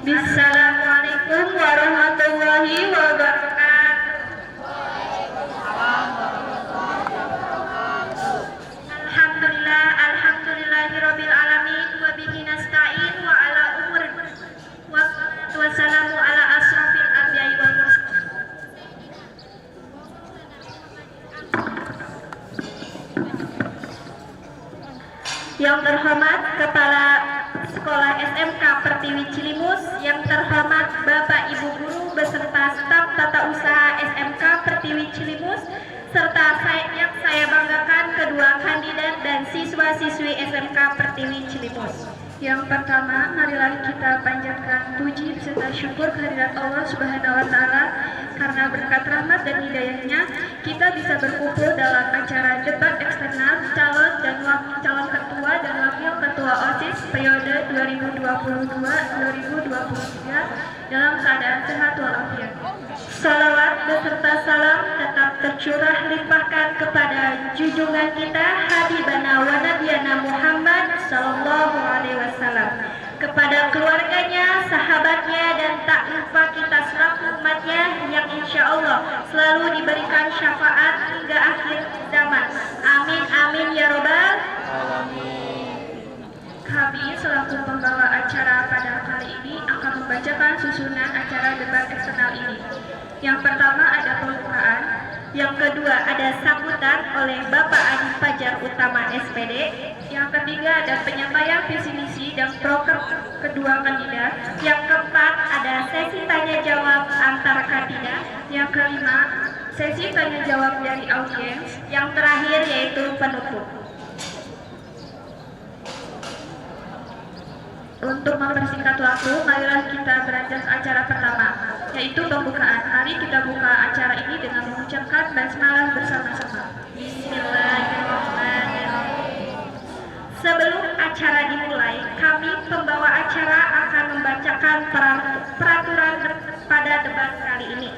Assalamualaikum warahmatullahi wabarakatuh. Alhamdulillahirabbil alamin wa bihi nasta'in wa ala umuri wassalatu wassalamu ala asrofil anbiya'i wal mursalin. Yang terhormat Kepala Sekolah SMK Pertiwi Cilimus, yang terhormat Bapak Ibu Guru beserta staf tata usaha SMK Pertiwi Cilimus, serta yang saya banggakan kedua kandidat dan siswa-siswi SMK Pertiwi Cilimus. Yang pertama, marilah kita panjatkan puji serta syukur kehadirat Allah Subhanahu wa Ta'ala, karena berkat rahmat dan hidayahnya kita bisa berkumpul dalam acara debat eksternal calon dan wakil calon ketua dan wakil ketua OSIS periode 2022-2023 dalam keadaan sehat walafiat. Salawat beserta salam tetap tercurah limpahkan kepada junjungan kita Habibana wa Nabiyana Muhammad sallallahu alaihi wasallam, kepada keluarganya, sahabatnya, dan tak lupa kita selaku umatnya yang insya Allah selalu diberikan syafaat hingga akhir zaman. Amin amin ya robbal alamin. Kami selaku pembawa acara pada kali ini akan membacakan susunan acara debat eksternal ini. Yang pertama ada pembukaan, yang kedua ada sambutan oleh Bapak Adi Fajar Utama SPD, yang ketiga ada penyampaian visi misi dan program kedua kandidat, yang keempat ada sesi tanya jawab antar kandidat, yang kelima sesi tanya jawab dari audiens, yang terakhir yaitu penutup. Untuk mempersingkat waktu, marilah kita beranjak acara pertama, yaitu pembukaan. Mari kita buka acara ini dengan mengucapkan basmalah bersama-sama. Bismillahirrahmanirrahim. Sebelum acara dimulai, kami pembawa acara akan membacakan peraturan pada debat kali ini.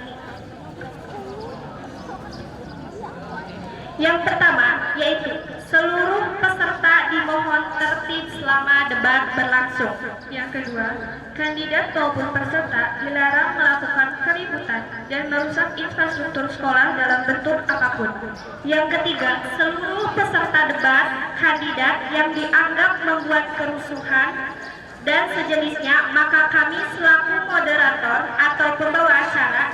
Yang pertama, yaitu seluruh peserta dimohon tertib selama debat berlangsung. Yang kedua, kandidat maupun peserta dilarang melakukan keributan dan merusak infrastruktur sekolah dalam bentuk apapun. Yang ketiga, seluruh peserta debat kandidat yang dianggap membuat kerusuhan dan sejenisnya, maka kami selaku moderator atau pembawa acara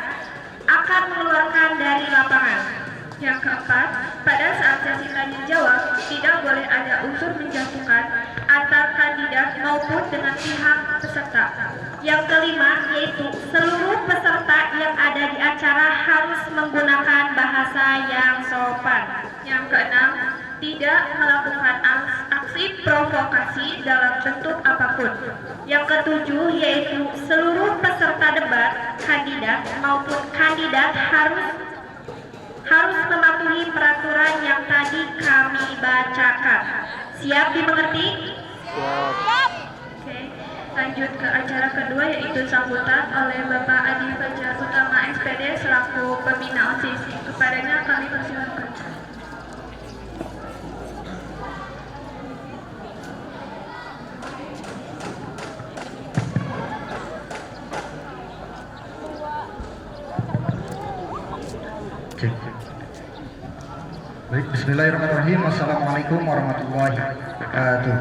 akan mengeluarkan dari lapangan. Yang keempat, pada saat sesi tanya jawab tidak boleh ada unsur menjatuhkan antar kandidat maupun dengan pihak peserta. Yang kelima, yaitu seluruh peserta yang ada di acara harus menggunakan bahasa yang sopan. Yang keenam, tidak melakukan aksi provokasi dalam bentuk apapun. Yang ketujuh, yaitu seluruh peserta debat kandidat maupun kandidat harus mematuhi peraturan yang tadi kami bacakan. Siap dimengerti? Siap. Oke, lanjut ke acara kedua, yaitu sambutan oleh Bapak Adi Fajar Utama SPD selaku pembina OSIS. Kepadanya kami persilakan. Baik, bismillahirrahmanirrahim. Assalamualaikum warahmatullahi wabarakatuh.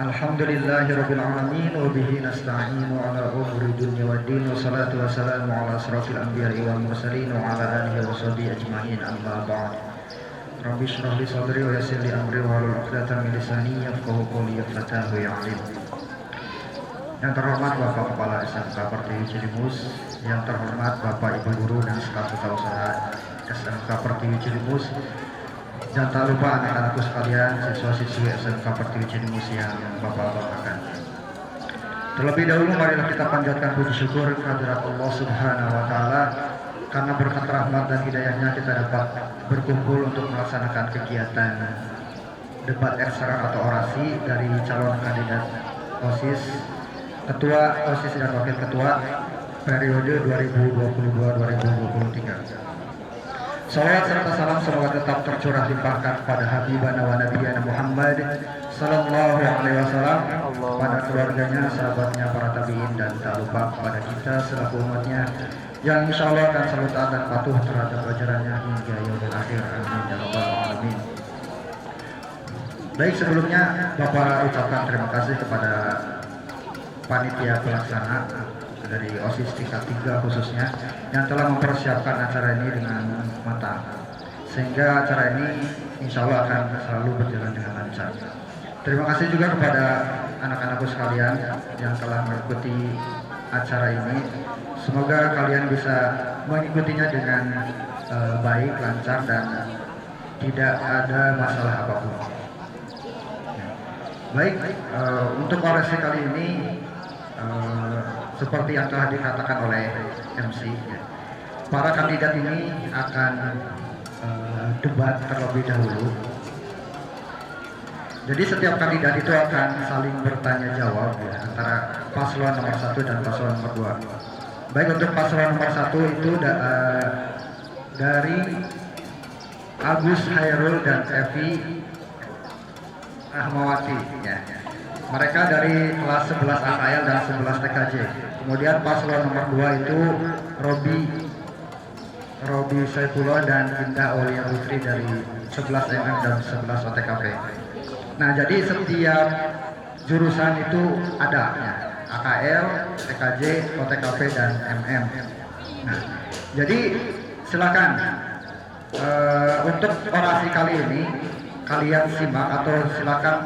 Alhamdulillahirabbil alamin wa bihi nasta'inu ala umuri dunya waddin, wassalatu wassalamu ala asrofil anbiya'i wal mursalin wa ala alihi wa sahbihi ajma'in, amma ba'd. Rabbi shrah li sadri wa yassir li amri wa hlul 'uqdatam min lisani yafqahu qawli yafqahu ya'lim. Yang terhormat Bapak Kepala SMK Pertiwi Cilimus, yang terhormat Bapak Ibu Guru dan staf tata usaha SMK Pertiwi Cilimus, dan tak lupa anak-anakku sekalian, siswa-siswi SMK Pertiwi Cilimus yang Bapak banggakan. Terlebih dahulu marilah kita panjatkan puji syukur kehadirat Allah Subhanahu wa Ta'ala, karena berkat rahmat dan hidayahnya kita dapat berkumpul untuk melaksanakan kegiatan debat eksternal atau orasi dari calon kandidat OSIS, Ketua OSIS dan Wakil Ketua periode 2022-2023. Salawat serta salam semoga tetap tercurah limpahkan pada Habibana wa Nabiyana Muhammad Sallallahu Alaihi Wasallam, pada keluarganya, sahabatnya, para tabiin, dan tak lupa pada kita selaku umatnya yang insya Allah akan selalu taat dan patuh terhadap ajarannya hingga yaumil akhir. Amin ya rabbal alamin. Baik, sebelumnya Bapak ucapkan terima kasih kepada panitia pelaksana dari OSIS tingkat 3 khususnya yang telah mempersiapkan acara ini dengan matang, sehingga acara ini insya Allah akan selalu berjalan dengan lancar. Terima kasih juga kepada anak-anakku sekalian yang telah mengikuti acara ini. Semoga kalian bisa mengikutinya dengan baik, lancar, dan tidak ada masalah apapun. Baik, untuk orasi kali ini seperti yang telah dikatakan oleh MC, para kandidat ini akan debat terlebih dahulu. Jadi setiap kandidat itu akan saling bertanya jawab antara paslon nomor 1 dan paslon nomor 2. Baik, untuk paslon nomor 1 itu dari Agus Hairul dan Evi Rahmawati ya. Mereka dari kelas 11 AKL dan 11 TKJ. Kemudian paslon nomor 2 itu Robi Saifullah dan Indah Aulia Putri dari 11 MM dan 11 OTKP. Nah, jadi setiap jurusan itu ada ya, AKL, TKJ, OTKP, dan MM. Nah, jadi silakan untuk orasi kali ini kalian simak atau silakan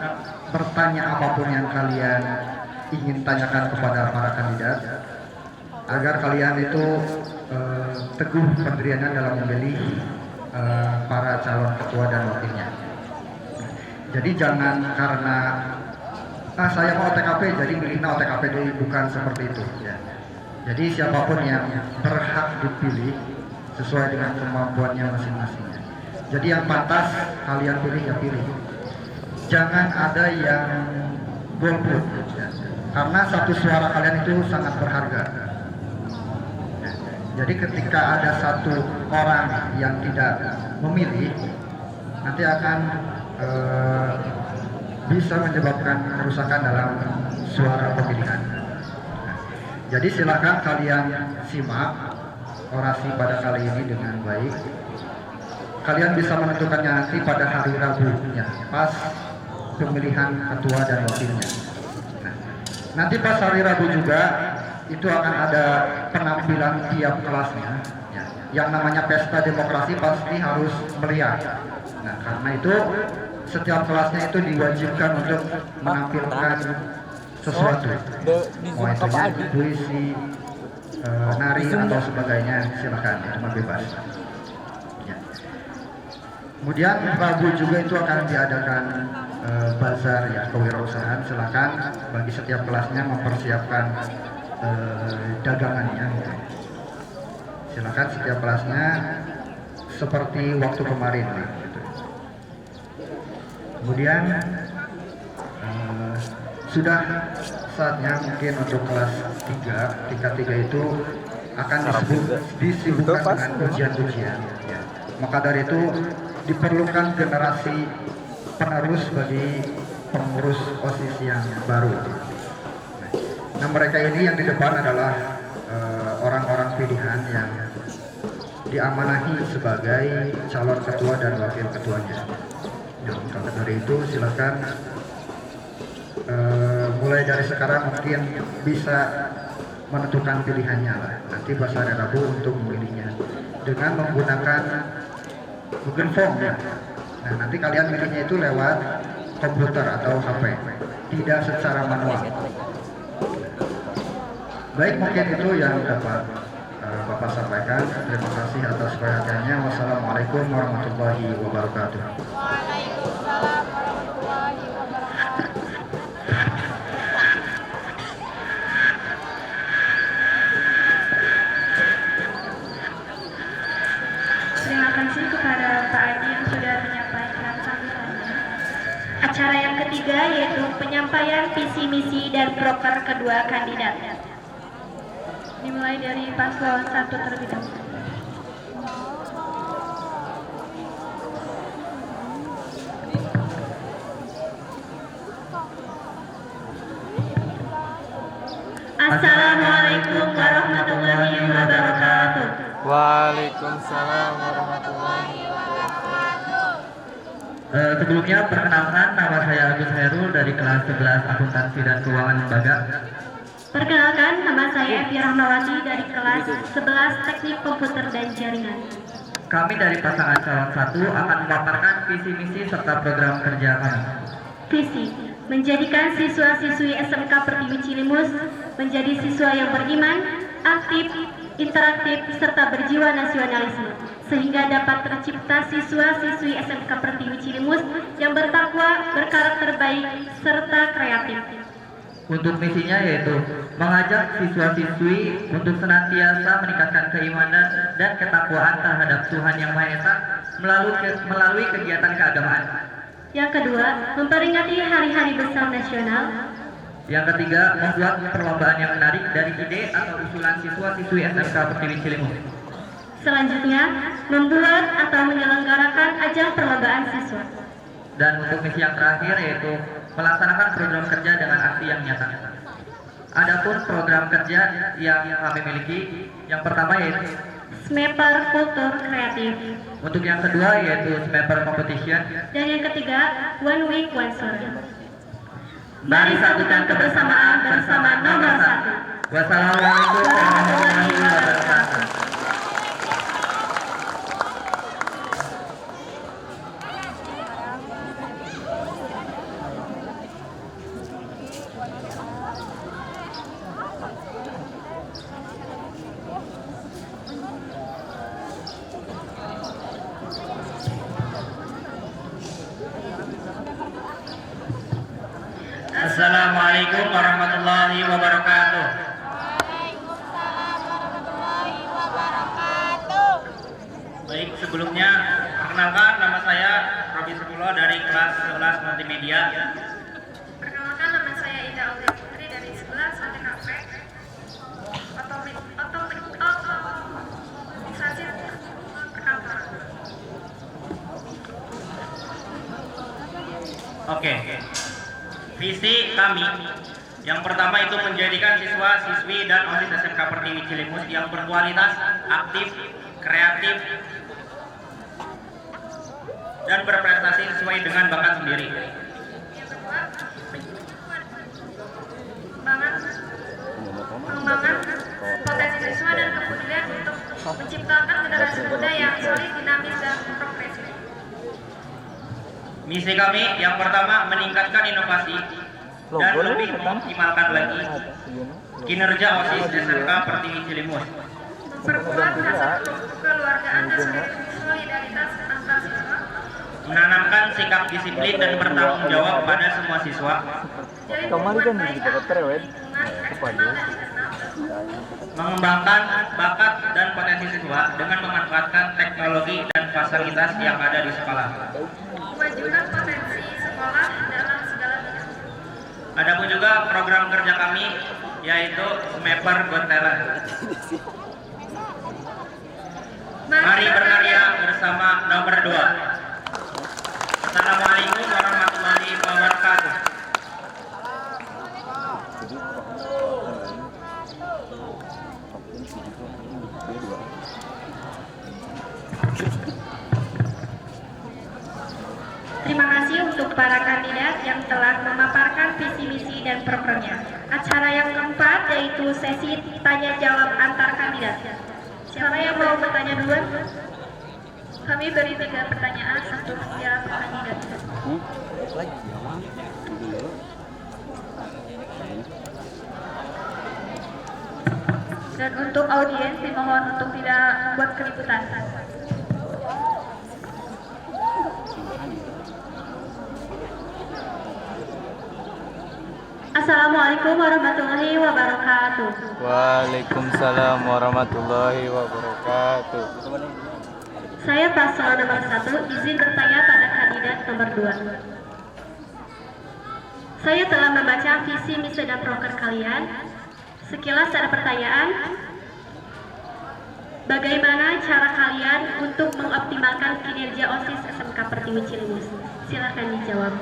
bertanya apapun yang kalian ingin tanyakan kepada para kandidat agar kalian itu teguh pendiriannya dalam memilih para calon ketua dan wakilnya. Jadi jangan karena saya mau OTKP jadi milihnya OTKP dulu, bukan seperti itu ya. Jadi siapapun yang berhak dipilih sesuai dengan kemampuannya masing-masing. Jadi yang pantas kalian pilih ya pilih. Jangan ada yang golput ya. Karena satu suara kalian itu sangat berharga. Jadi ketika ada satu orang yang tidak memilih, nanti akan bisa menyebabkan kerusakan dalam suara pemilihan. Jadi silakan kalian simak orasi pada kali ini dengan baik. Kalian bisa menentukannya nanti pada hari Rabu ya, pas pemilihan ketua dan wakilnya. Nah, nanti pas hari Rabu juga itu akan ada penampilan tiap kelasnya ya. Yang namanya pesta demokrasi pasti harus meriah. Nah, karena itu setiap kelasnya itu diwajibkan untuk menampilkan sesuatu, mau itu puisi, nari atau sebagainya, silakan, cuma bebas ya. Kemudian Rabu juga itu akan diadakan bazar ya, kewirausahaan. Silakan bagi setiap kelasnya mempersiapkan dagangannya ya. Silakan setiap kelasnya seperti waktu kemarin ya. Kemudian sudah saatnya mungkin untuk kelas 3, tingkat 3 itu akan disibukkan dengan ujian-ujian ya. Maka dari itu diperlukan generasi penerus bagi pengurus OSIS yang baru. Nah, mereka ini yang di depan adalah orang-orang pilihan yang diamanahi sebagai calon ketua dan wakil ketuanya. Nah, maka dari itu silakan mulai dari sekarang mungkin bisa menentukan pilihannya lah. Nanti pas hari Rabu untuk memilihnya dengan menggunakan Google Form ya. Nah, nanti kalian milihnya itu lewat komputer atau HP, tidak secara manual. Baik, mungkin itu yang dapat Bapak sampaikan. Terima kasih atas perhatiannya. Wassalamualaikum warahmatullahi wabarakatuh. Waalaikumsalam warahmatullahi wabarakatuh. Terima kasih kepada Pak Adi yang sudah menyampaikan sambutannya. Acara yang ketiga yaitu penyampaian visi misi dan proker kedua kandidat. Dimulai dari paslon 1 terlebih dahulu. Waalaikumsalam warahmatullahi wabarakatuh. Sebelumnya perkenalkan, nama saya Agus Herul dari kelas 11 Akuntansi dan Keuangan Lembaga. Perkenalkan, nama saya Evi Rahmawati dari kelas 11 Teknik Komputer dan Jaringan. Kami dari pasangan calon 1 akan memaparkan visi misi serta program kerja kami. Visi, menjadikan siswa-siswi SMK Pertiwi Cilimus menjadi siswa yang beriman, aktif, interaktif, serta berjiwa nasionalisme, sehingga dapat tercipta siswa-siswi SMK Pertiwi Cilimus yang bertakwa, berkarakter baik, serta kreatif. Untuk misinya yaitu mengajak siswa-siswi untuk senantiasa meningkatkan keimanan dan ketakwaan terhadap Tuhan Yang Maha Esa melalui kegiatan keagamaan. Yang kedua, memperingati hari-hari besar nasional. Yang ketiga, membuat perlombaan yang menarik dari ide atau usulan siswa-siswi SMK Pertiwi Cilimus. Selanjutnya, membuat atau menyelenggarakan ajang perlombaan siswa. Dan untuk misi yang terakhir yaitu melaksanakan program kerja dengan aksi yang nyata. Adapun program kerja yang kami miliki, yang pertama yaitu Smeper Kultur Kreatif. untuk yang kedua yaitu Smeper Competition. Dan yang ketiga, One Week One Story. Mari satukan kebersamaan bersama nomor 1. Wassalamualaikum warahmatullahi wabarakatuh. Assalamualaikum warahmatullahi wabarakatuh. Waalaikumsalam warahmatullahi wabarakatuh. Baik, sebelumnya perkenalkan, nama saya Robi Sepuluh dari kelas 11 Multimedia. Perkenalkan, nama saya Ida Aulia Putri dari 11 OTKP Otomatisasi Perkantoran. Oke. Visi kami yang pertama itu menjadikan siswa-siswi dan OSIS SMK Pertiwi Cilimus yang berkualitas, aktif, kreatif, dan berprestasi sesuai dengan bakat sendiri. Yang kedua, pengembangan potensi siswa dan kepedulian untuk menciptakan generasi muda yang solid, dinamis, dan progresif. Misi kami yang pertama meningkatkan inovasi dan lebih mengoptimalkan lagi kinerja OSIS SMK Pertiwi Cilimus. Memperkuat rasa kekeluargaan dan solidaritas antar siswa. Menanamkan sikap disiplin dan bertanggung jawab pada semua siswa. Kemarin kan di Terwed. Mengembangkan bakat dan potensi siswa dengan memanfaatkan teknologi dan fasilitas yang ada di sekolah. Memajukan potensi sekolah dalam segala bidang. Adapun juga program kerja kami yaitu Smeper Got Talent. Mari berkarya bersama nomor 2. Assalamualaikum warahmatullahi wabarakatuh. Terima kasih untuk para kandidat yang telah memaparkan visi misi dan programnya. Acara yang keempat yaitu sesi tanya jawab antar kandidat. Siapa yang mau bertanya duluan? Kami beri 3 pertanyaan, 1 setiap kandidat. Dan untuk audiens dimohon untuk tidak membuat keributan. Assalamualaikum warahmatullahi wabarakatuh. Waalaikumsalam warahmatullahi wabarakatuh. Saya paslon nomor 1 izin bertanya pada kandidat nomor 2. Saya telah membaca visi misi dan proker kalian. Sekilas ada pertanyaan. Bagaimana cara kalian untuk mengoptimalkan kinerja OSIS SMK Pertiwi Cilimus? Silahkan dijawab.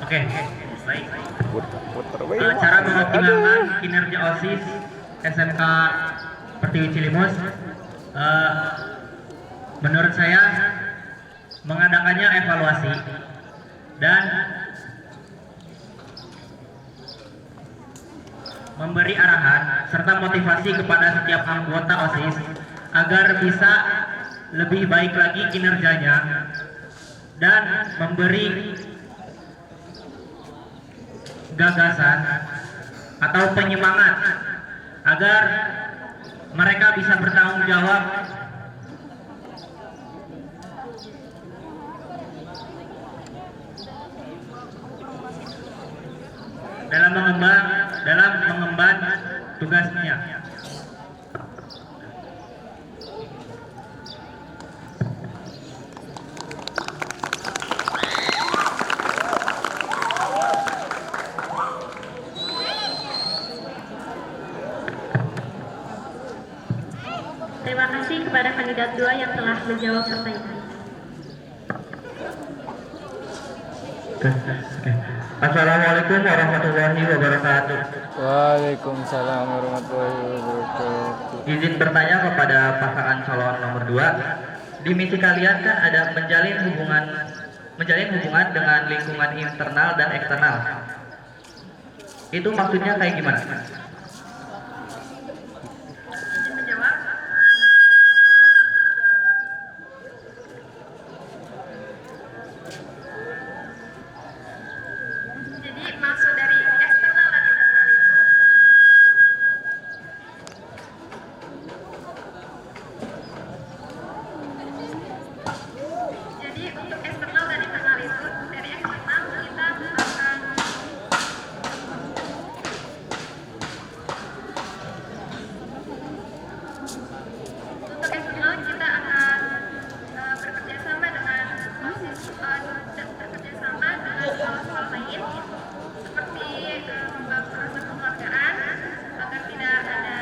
Oke. Baik. Puter Cara mengoptimalkan kinerja OSIS SMK Pertiwi Cilimus, menurut saya mengadakannya evaluasi dan memberi arahan serta motivasi kepada setiap anggota OSIS agar bisa lebih baik lagi kinerjanya dan memberi gagasan atau penyemangat agar mereka bisa bertanggung jawab dalam mengemban tugasnya. Terima kasih kepada kandidat 2 yang telah menjawab pertanyaan. Assalamualaikum warahmatullahi wabarakatuh. Waalaikumsalam warahmatullahi wabarakatuh. Izin bertanya kepada pasangan calon nomor 2. Di misi kalian kan ada menjalin hubungan dengan lingkungan internal dan eksternal. Itu maksudnya kayak gimana? Menjawab. Jadi maksud dari eksternal dan internal itu jadi untuk eksternal dan internal itu dari eksternal kita akan untuk eksternal kita akan bekerja sama dengan sekolah lain seperti membangun rasa kekeluargaan agar tidak ada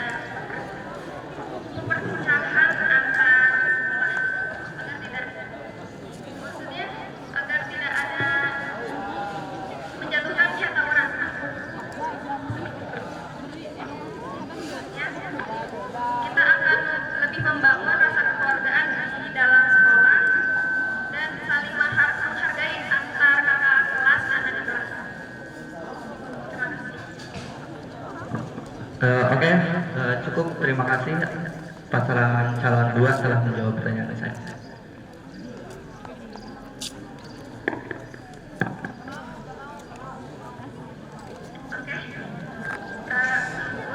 perpecahan antar sekolah, agar tidak maksudnya agar tidak ada menjatuhkan kata orang. Ya, kita akan lebih membangun rasa kekeluargaan di dalam sekolah dan saling menghargai antar kakak kelas dan adik kelas. Terima kasih. Oke, cukup. Terima kasih. Pasangan calon 2 telah menjawab pertanyaan saya. Oke.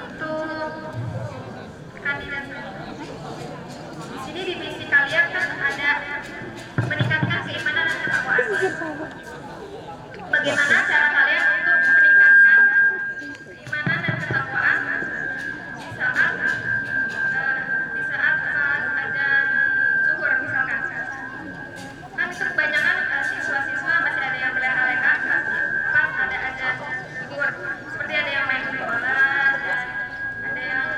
Untuk kandidat di sini di misi kalian kan ada meningkatkan keimanan dan ketakwaan. Bagaimana cara kalian untuk meningkatkan keimanan dan ketakwaan di saat ada zuhur misalkan? Kan kebanyakan siswa-siswa masih ada yang berleha-leha, pas ada zuhur, seperti ada yang main bola dan ada yang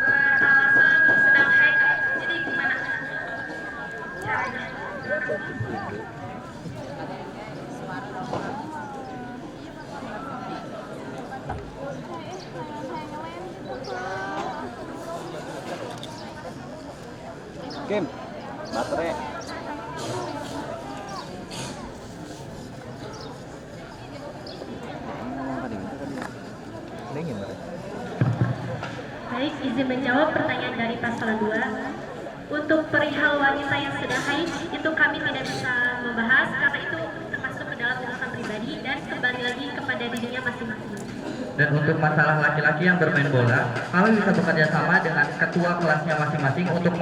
beralasan sedang haid. Jadi gimana caranya? Kim, baterai. Baik, izin menjawab pertanyaan dari pasangan 2. Untuk perihal wanita yang sedang haid, itu kami tidak bisa membahas karena itu termasuk ke dalam urusan pribadi dan kembali lagi kepada dirinya masing-masing. Dan untuk masalah laki-laki yang bermain bola, kami bisa bekerja sama dengan ketua kelasnya masing-masing untuk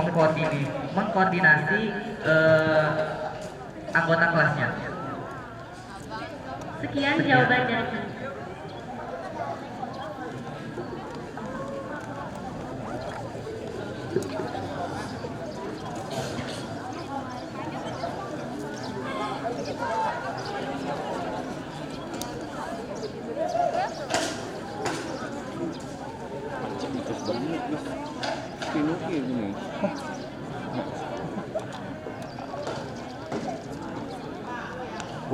mengkoordinasi anggota kelasnya. Sekian jawaban dari kami.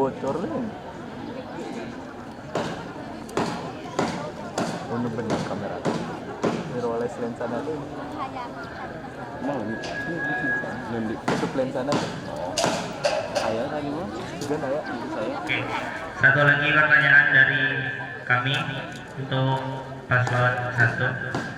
Bocor nih. benar kamera. Mirrorless lensana tuh. Mau nanti tutup lensana tuh. Ayah tadi mah, juga ayah saya. Oke, satu lagi pertanyaan dari kami untuk paslon 1.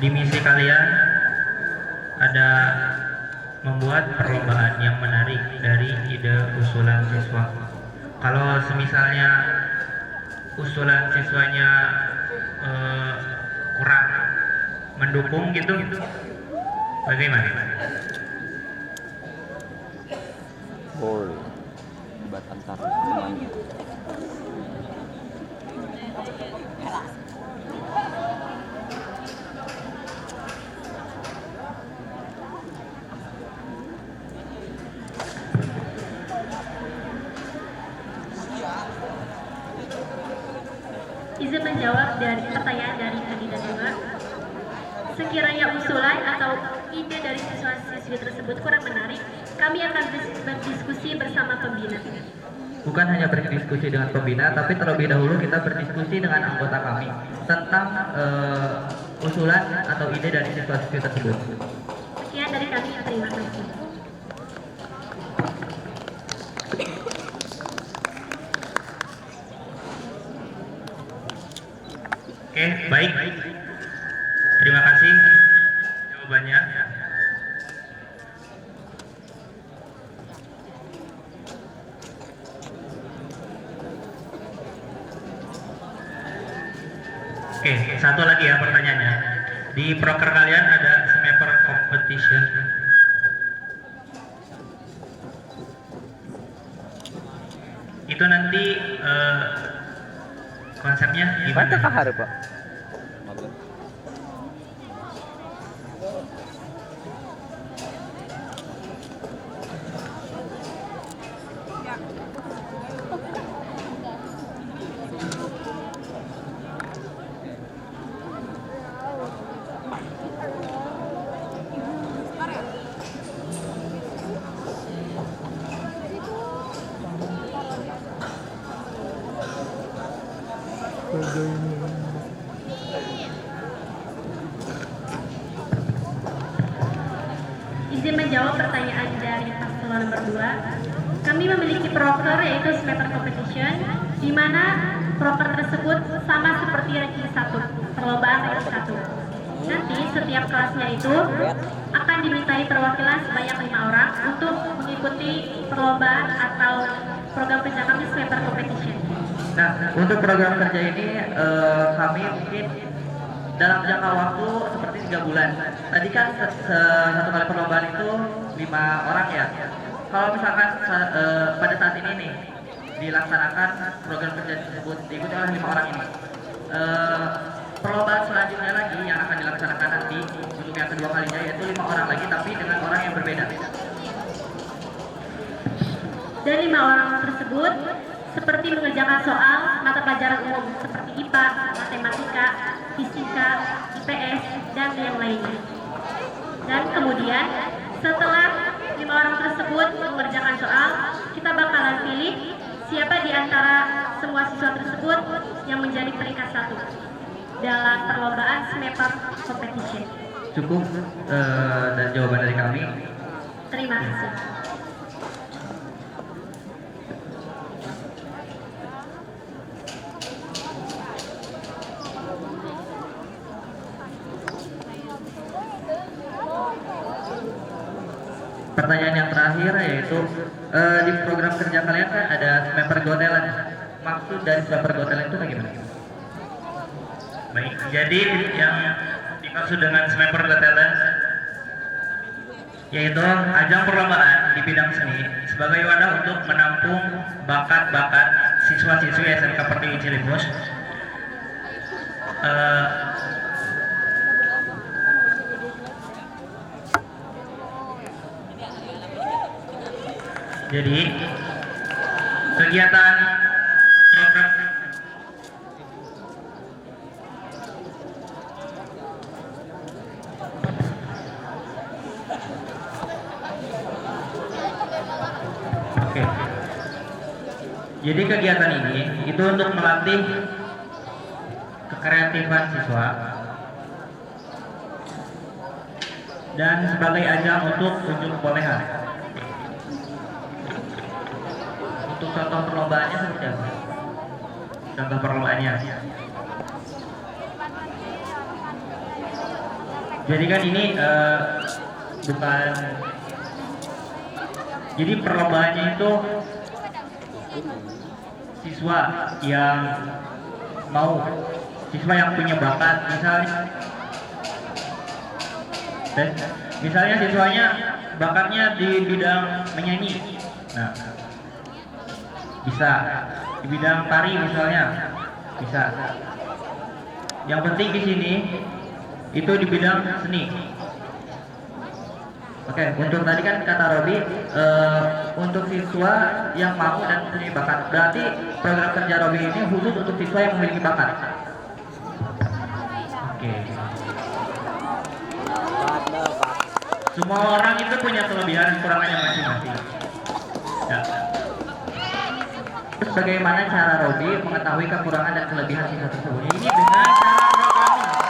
Di misi kalian ada membuat perlombaan yang menarik dari ide usulan siswa. Kalau semisalnya usulan siswanya kurang mendukung gitu, bagaimana? Boleh. Debat antar teman. Izin menjawab dari pertanyaan dari kandidat 2. Sekiranya usulan atau ide dari siswa-siswi tersebut kurang menarik, kami akan berdiskusi bersama pembina. Bukan hanya berdiskusi dengan pembina, tapi terlebih dahulu kita berdiskusi dengan anggota kami tentang usulan atau ide dari siswa-siswi tersebut. Sekian dari kami, terima kasih. Oke, baik. Terima kasih jawabannya. Oke, satu lagi ya pertanyaannya. Di proker kalian ada sniper competition. Itu nanti konsepnya Gimana gimana? kahar, Pak? Izin menjawab pertanyaan dari paslon nomor 2. Kami memiliki proker yaitu sniper competition, di mana proker tersebut sama seperti ranking 1, perlombaan ranking 1. Nanti setiap kelasnya itu akan dimintai perwakilan sebanyak 5 orang untuk mengikuti perlombaan atau program kerja kami sniper competition. Nah, untuk program kerja ini kami mungkin dalam jangka waktu seperti 3 bulan. Tadi kan satu kali perlombaan itu 5 orang ya. Kalau misalkan pada saat ini nih dilaksanakan program kerja tersebut diikuti oleh 5 orang ini, perlombaan selanjutnya lagi yang akan dilaksanakan nanti untuk yang kedua kalinya yaitu 5 orang lagi tapi dengan orang yang berbeda. Dan 5 orang tersebut seperti mengerjakan soal mata pelajaran umum seperti IPA, matematika, fisika, IPS, dan yang lainnya. Dan kemudian setelah 5 orang tersebut mengerjakan soal, kita bakalan pilih siapa di antara semua siswa tersebut yang menjadi peringkat 1 dalam perlombaan sniper competition. Cukup dan jawaban dari kami. Terima kasih. Pertanyaan yang terakhir yaitu di program kerja kalian kan ada sniper go talent. Maksud dari sniper go talent itu bagaimana? Baik, jadi yang dimaksud dengan sniper go talent yaitu ajang perlombaan di bidang seni sebagai wadah untuk menampung bakat-bakat siswa-siswi SMK Pertiwi Cilimus. Jadi kegiatan program Jadi kegiatan ini itu untuk melatih kekreatifan siswa dan sebagai ajang untuk unjuk kebolehan. Untuk contoh perlombaannya seperti apa? Contoh perlombaannya. Jadi kan ini bukan. Jadi perlombaannya itu siswa yang mau, siswa yang punya bakat, misalnya siswanya bakatnya di bidang menyanyi, nah bisa di bidang tari misalnya, bisa. Yang penting di sini itu di bidang seni. Oke, untuk tadi kan kata Robi, untuk siswa yang mau dan punya bakat. Berarti program kerja Robi ini khusus untuk siswa yang memiliki bakat. Oke. Semua orang itu punya kelebihan dan kekurangannya masing-masing. Ya. Terus bagaimana cara Robi mengetahui kekurangan dan kelebihan siswa tersebut? Ini dengan cara programming.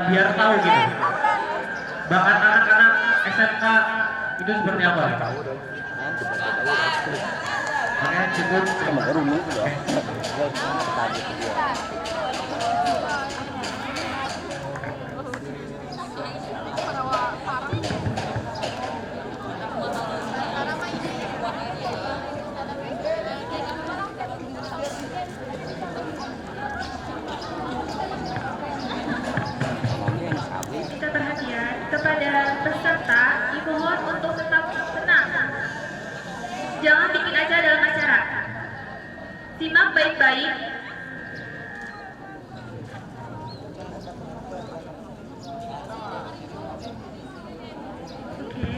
Biar tahu gitu bakat anak-anak SMK itu seperti apa. Oke, cukup. Kita perhatian kepada peserta dimohon untuk tetap tenang. Jangan bikin aja dalam acara. Simak baik-baik. Oke.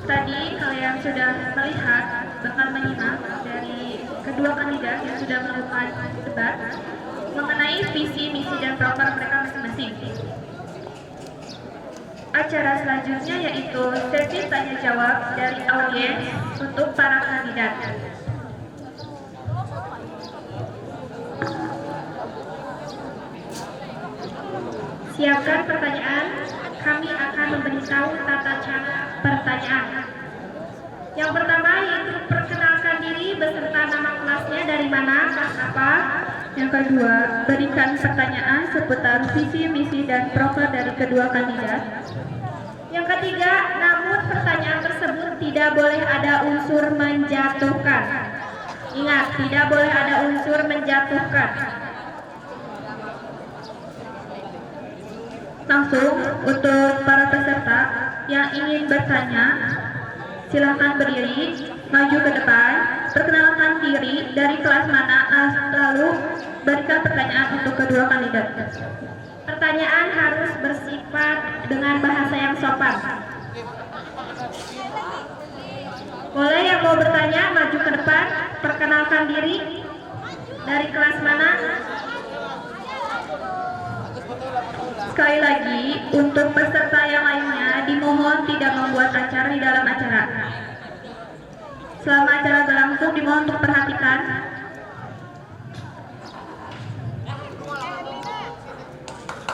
Tadi kalian sudah melihat, bahkan menyimak dari kedua kandidat yang sudah melakukan debat mengenai visi, misi, dan program mereka masing-masing. Acara selanjutnya yaitu sesi tanya jawab dari audiens untuk para kandidat. Siapkan pertanyaan, kami akan memberitahu tata cara pertanyaan. Yang pertama yaitu perkenalkan diri beserta nama kelasnya, dari mana, kelas apa. Yang kedua, berikan pertanyaan seputar visi, misi, dan profil dari kedua kandidat. Yang ketiga, namun pertanyaan tersebut tidak boleh ada unsur menjatuhkan. Ingat, tidak boleh ada unsur menjatuhkan. Langsung untuk para peserta yang ingin bertanya, silakan berdiri, maju ke depan, perkenalkan diri, dari kelas mana, lalu berikan pertanyaan untuk kedua kandidat. Pertanyaan harus bersifat dengan bahasa yang sopan. Boleh yang mau bertanya maju ke depan, perkenalkan diri, dari kelas mana. Sekali lagi, untuk peserta yang lainnya dimohon tidak membuat acara di dalam acara. Selama acara berlangsung dimohon untuk perhatikan.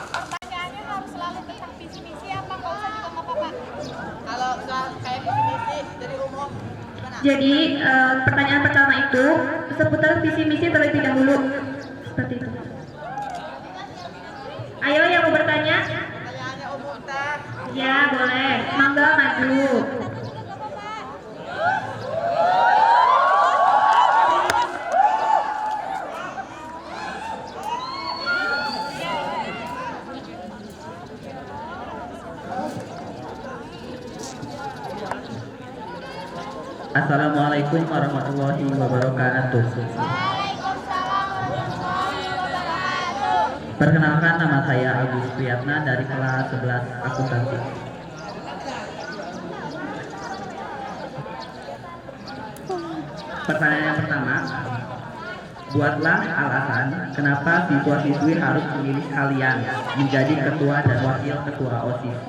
Pertanyaannya harus selalu tentang visi misi apa nggak usah juga nggak apa-apa. Kalau soal kayak visi misi dari umum gimana? Jadi pertanyaan pertama itu seputar visi misi terlebih dahulu. Seperti itu. Ayo yang mau bertanya? Pertanyaannya umum tak. Ya boleh, mangga maju. Assalamualaikum warahmatullahi wabarakatuh. Waalaikumsalam warahmatullahi wabarakatuh. Perkenalkan, nama saya Agus Priyatna dari kelas 11 akuntansi. Pertanyaan yang pertama, Buatlah alasan kenapa siswa-siswi harus memilih kalian menjadi ketua dan wakil ketua OSIS.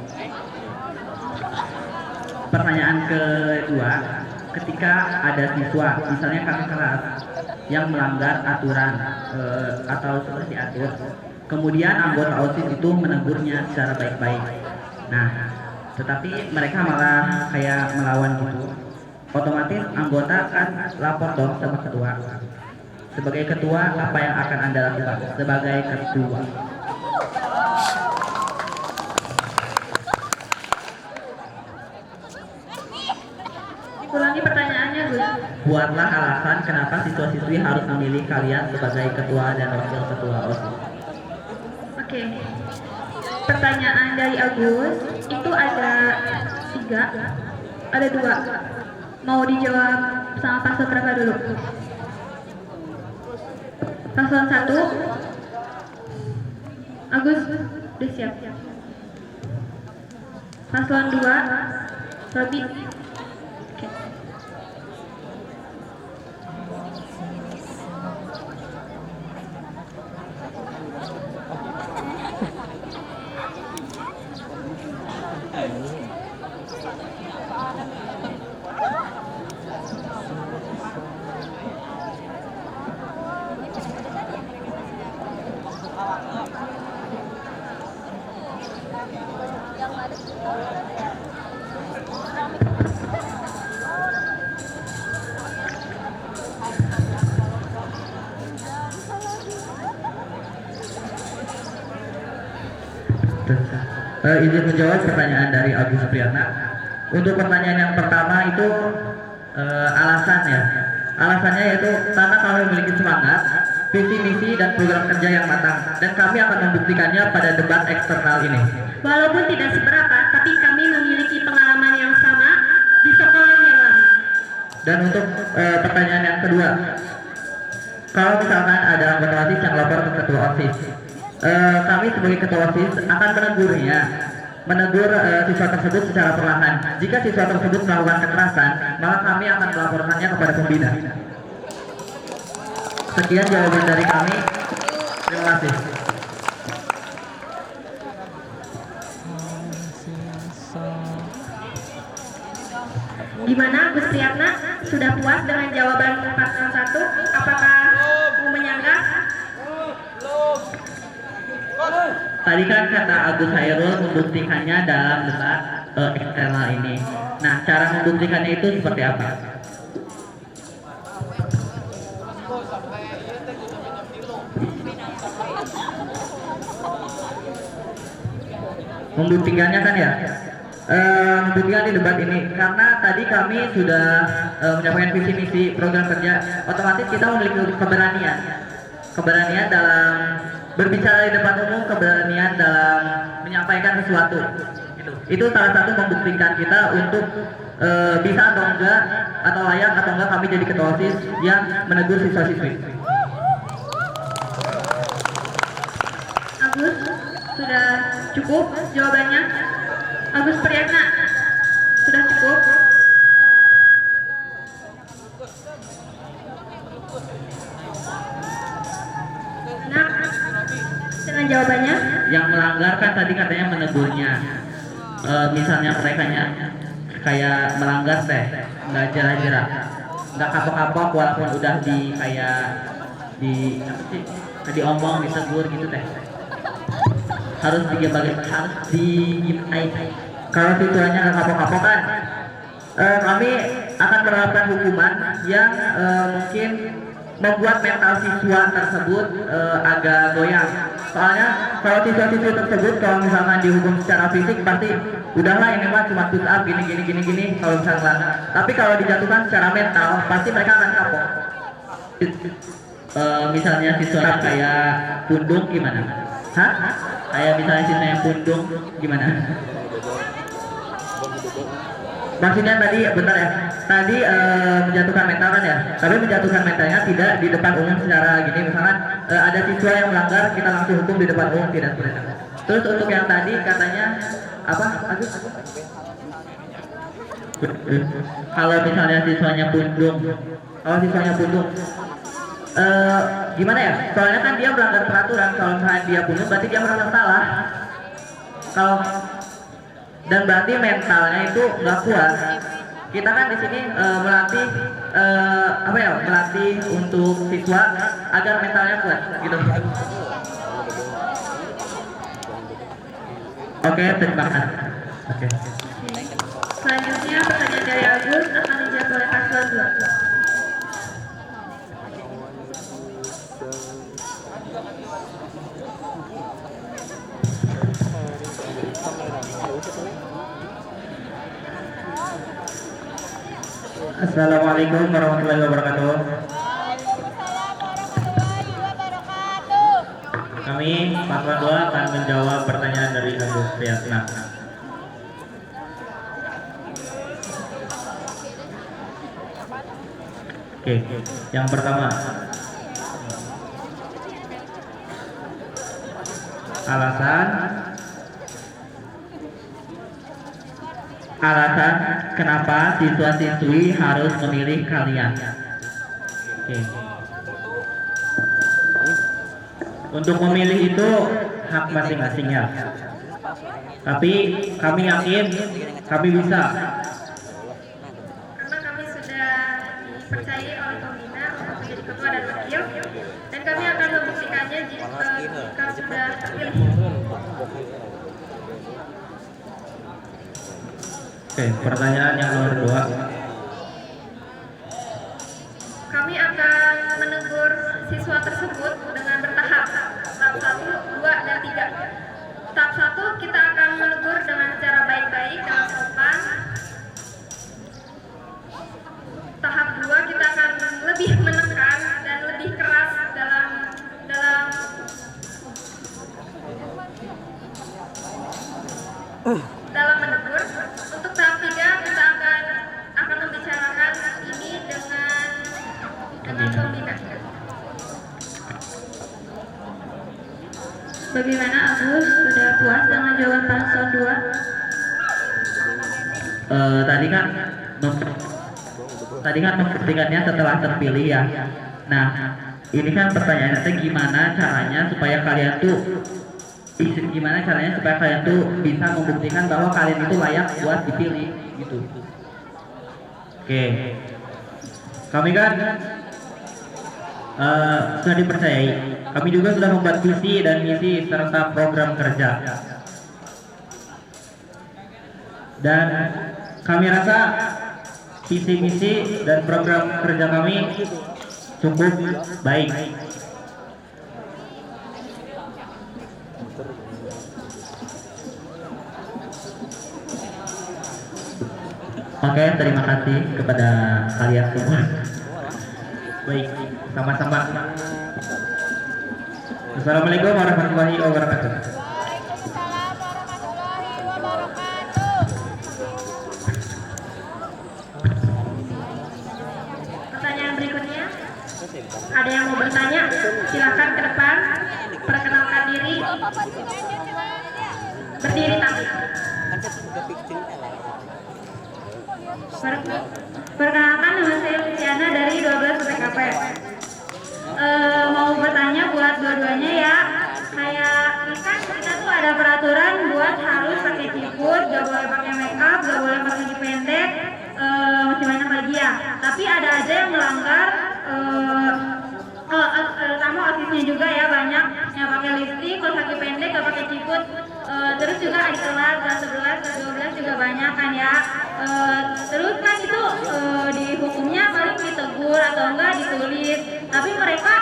Pertanyaan kedua, ketika ada siswa, misalnya kakak kelas, yang melanggar aturan atau seperti diatur, kemudian anggota OSIS itu menegurnya secara baik-baik. Nah, tetapi mereka malah kayak melawan gitu. Otomatis anggota akan lapor dong sama ketua. Sebagai ketua, apa yang akan Anda lakukan? Sebagai ketua. Ulangi pertanyaannya, Gus. Buatlah alasan kenapa siswa-siswi harus memilih kalian sebagai ketua dan wakil ketua OSIS. Oke. Pertanyaan dari Agus itu ada 3, ada 2. Mau dijawab sama paslon berapa dulu? Paslon 1. Agus, udah siap. Paslon 2. Robi. Oke. Izin menjawab pertanyaan dari Agus Priyatna. Untuk pertanyaan yang pertama itu alasan ya. Alasannya yaitu karena kami memiliki semangat, visi misi dan program kerja yang matang, dan kami akan membuktikannya pada debat eksternal ini. Walaupun tidak seberapa, tapi kami memiliki pengalaman yang sama di sekolah yang lama. Dan untuk pertanyaan yang kedua, kalau misalkan ada anggota OSIS yang lapor ke ketua OSIS, kami sebagai ketua OSIS akan menegur siswa tersebut secara perlahan. Jika siswa tersebut melakukan kekerasan, maka kami akan melaporkannya kepada pembina. Sekian jawaban dari kami. Terima kasih. Gimana Gus Priyatna? Sudah puas dengan jawaban paslon 1? Apakah mau menyanggah? Tadi kan kata Agus Hairul membuktikannya dalam debat eksternal ini. Nah, cara membuktikannya itu seperti apa? Membuktikannya kan ya, membuktikan di debat ini, karena tadi kami sudah menyampaikan visi misi program kerja, otomatis kita memiliki keberanian dalam berbicara di depan umum, keberanian dalam menyampaikan sesuatu. Itu salah satu membuktikan kita untuk bisa atau enggak, atau layak atau enggak kami jadi ketua OSIS yang menegur siswa-siswi. Agus, sudah cukup jawabannya? Agus Priyatna, sudah cukup? Nah, dengan jawabannya? Yang melanggar kan tadi katanya menegurnya. Misalnya mereka kayak melanggar teh, nggak jerak-jerak, nggak kapok-kapok walaupun udah di kayak di apa sih, diomong, ditegur gitu teh. Harus digimai. Kalau siswanya nggak kapok-kapok kan, kami akan menerapkan hukuman yang mungkin membuat mental siswa tersebut agak goyang. Soalnya kalau siswa-siswi tersebut kalau misalkan dihukum secara fisik pasti udahlah ini mah cuma push up gini kalau misalkan melanggar. Tapi kalau dijatuhkan secara mental pasti mereka akan kapok. Misalnya siswa kayak pundung gimana? Hah? Kayak misalnya siswa yang pundung gimana? Maksudnya tadi bentar ya, tadi menjatuhkan mental kan ya, tapi menjatuhkan mentalnya tidak di depan umum secara gini. Misalkan ada siswa yang melanggar, kita langsung hukum di depan umum, tidak seperti itu. Terus untuk yang tadi katanya apa? Agus? Kalau misalnya siswanya pundung, gimana ya? Soalnya kan dia melanggar peraturan. Kalau misalnya dia bunuh, berarti dia merasa salah. Kalau dan berarti mentalnya itu nggak kuat. Kita kan di sini melatih melatih untuk siswa agar mentalnya kuat, gitu. Oke, terima kasih. Oke. Selanjutnya pertanyaan dari Agus akan dijawab oleh paslon 2. Assalamualaikum warahmatullahi wabarakatuh. Waalaikumsalam warahmatullahi wabarakatuh. Kami paslon 2 akan menjawab pertanyaan dari Agus Priyatna. Oke, yang pertama, alasan kenapa siswa-siswi harus memilih kalian. Oke. Untuk memilih itu hak masing-masing ya. Tapi kami yakin kami bisa. Karena kami sudah dipercayai oleh pembina untuk menjadi ketua dan wakil, dan kami akan membuktikannya jika sudah terpilih. Oke, pertanyaan yang nomor 2. Kami akan menegur siswa tersebut dengan bertahap. Tahap 1, 2, dan 3. Tahap 1 kita akan menegur dengan cara baik-baik dan sopan. Tahap 2 kita akan lebih menekan dan lebih keras dalam menegur. Untuk tahap 3 kita akan membicarakan ini dengan pembina. Bagaimana Agus? Sudah puas dengan jawaban paslon 2? Tadi kan membuktikannya setelah terpilih ya. Nah, ini kan pertanyaannya gimana caranya supaya kalian tuh bisa membuktikan bahwa kalian itu layak buat dipilih gitu. Oke. Kami kan sudah dipercayai. Kami juga sudah membuat visi dan misi serta program kerja. Dan kami rasa visi misi dan program kerja kami cukup baik. Oke, terima kasih kepada kalian semua. Baik, sama-sama. Assalamualaikum warahmatullahi wabarakatuh. Waalaikumsalam warahmatullahi wabarakatuh. Pertanyaan berikutnya, ada yang mau bertanya? Silakan ke depan, perkenalkan diri, berdiri tapi. Perkenalkan, nama saya Luciana dari 12 PKP. Mau bertanya buat dua-duanya ya. Kayak kan kita tuh ada peraturan buat harus pakai ciput, gak boleh pakai makeup, gak boleh pakai baju pendek, masih banyak lagi ya. Tapi ada aja yang melanggar, sama osisnya juga ya, banyak yang pakai lipstick, kalau kaki pendek gak pakai ciput. Terus juga di kelas 11, 12 juga banyak kan ya. Terus kan itu dihukumnya paling ditegur atau enggak ditulis. Tapi mereka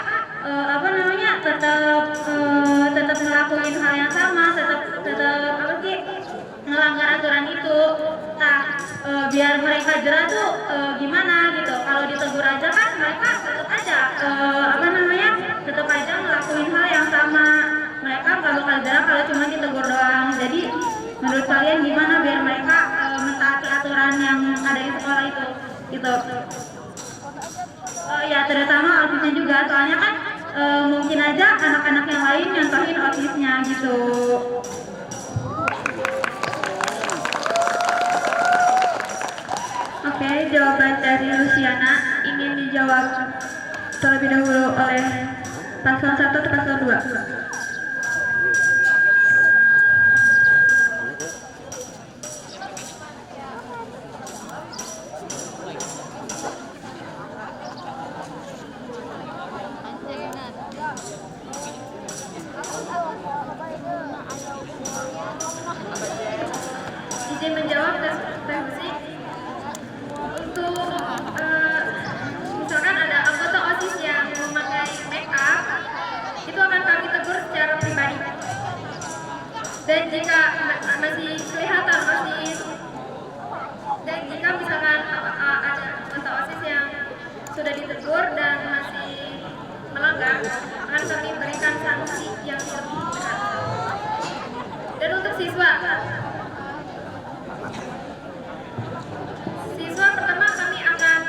tetap ngelakuin hal yang sama, tetap melanggar aturan itu. Nah, biar mereka jerah tuh gimana gitu. Kalau ditegur aja kan mereka tetap aja tetap aja ngelakuin hal yang sama. Mereka nggak bakal jerah kalau cuma ditegur doang. Jadi menurut kalian gimana biar mereka mentaati aturan yang ada di sekolah itu gitu. Ya terutama OSISnya juga, soalnya kan mungkin aja anak-anak yang lain nyontohin OSISnya gitu. Oke, jawaban dari Luciana ingin dijawab terlebih dahulu oleh paslon 1 atau paslon 2. Izin menjawab tes musik. Untuk misalkan ada anggota OSIS yang memakai make up, itu akan kami tegur secara pribadi. Dan jika masih kelihatan dan jika misalkan ada anggota OSIS yang sudah ditegur dan masih melanggar, akan kami berikan sanksi yang lebih berat. Dan untuk siswa pertama kami akan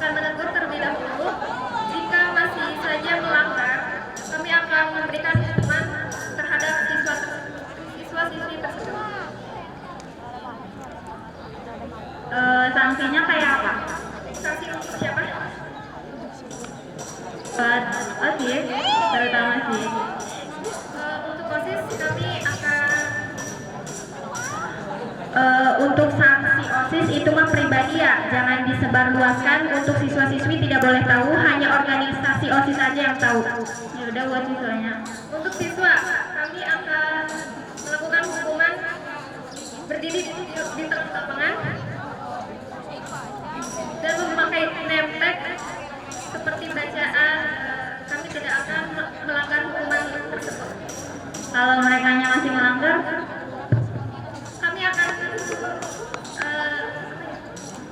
menegur terlebih dahulu. Jika masih saja melanggar, kami akan memberikan hukuman terhadap siswa-siswi tersebut. Sanksinya kayak apa? Sanksi untuk siapa? OSIS, terutama sih. Untuk OSIS kami akan untuk sanksi OSIS itu mah pribadi ya, jangan disebarluaskan. Untuk siswa-siswi tidak boleh tahu, hanya organisasi OSIS aja yang tahu. Ya udah buat siswanya. Untuk siswa, kami akan melakukan hukuman berdiri di tengah-tengah dan memakai name tag seperti bacaan. Kami tidak akan melanggar hukuman tersebut. Kalau mereka masih melanggar, kami akan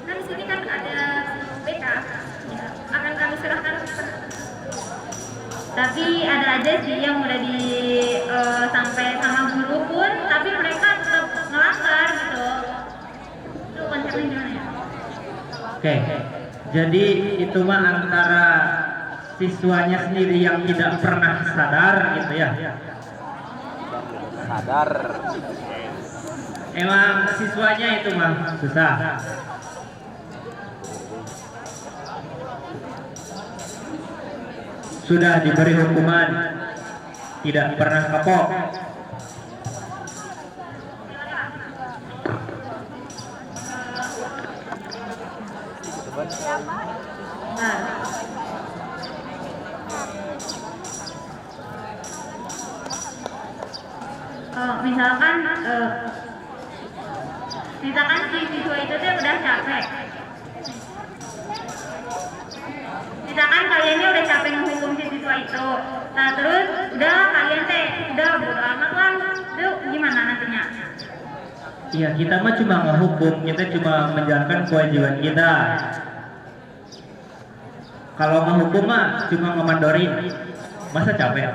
kan di sini kan ada BK, ya, akan kami serahkan. Tapi ada aja sih yang udah sampai sama guru pun, tapi mereka tetap melanggar gitu. Itu konsepnya gimana ya? Oke, jadi itu mah antara siswanya sendiri yang tidak pernah sadar gitu ya. Sadar. Emang siswanya itu mah susah. Sudah diberi hukuman, tidak pernah kapok. Misalkan si siswa itu tuh udah capek. Misalkan kaliannya udah capek menghukum si siswa itu, nah terus udah kalian udah bodo amat lah, itu gimana nantinya? Iya, kita mah cuma ngehukum, kita cuma menjalankan kewajiban kita. Kalau ngehukum mah cuma ngemandorin, masa capek?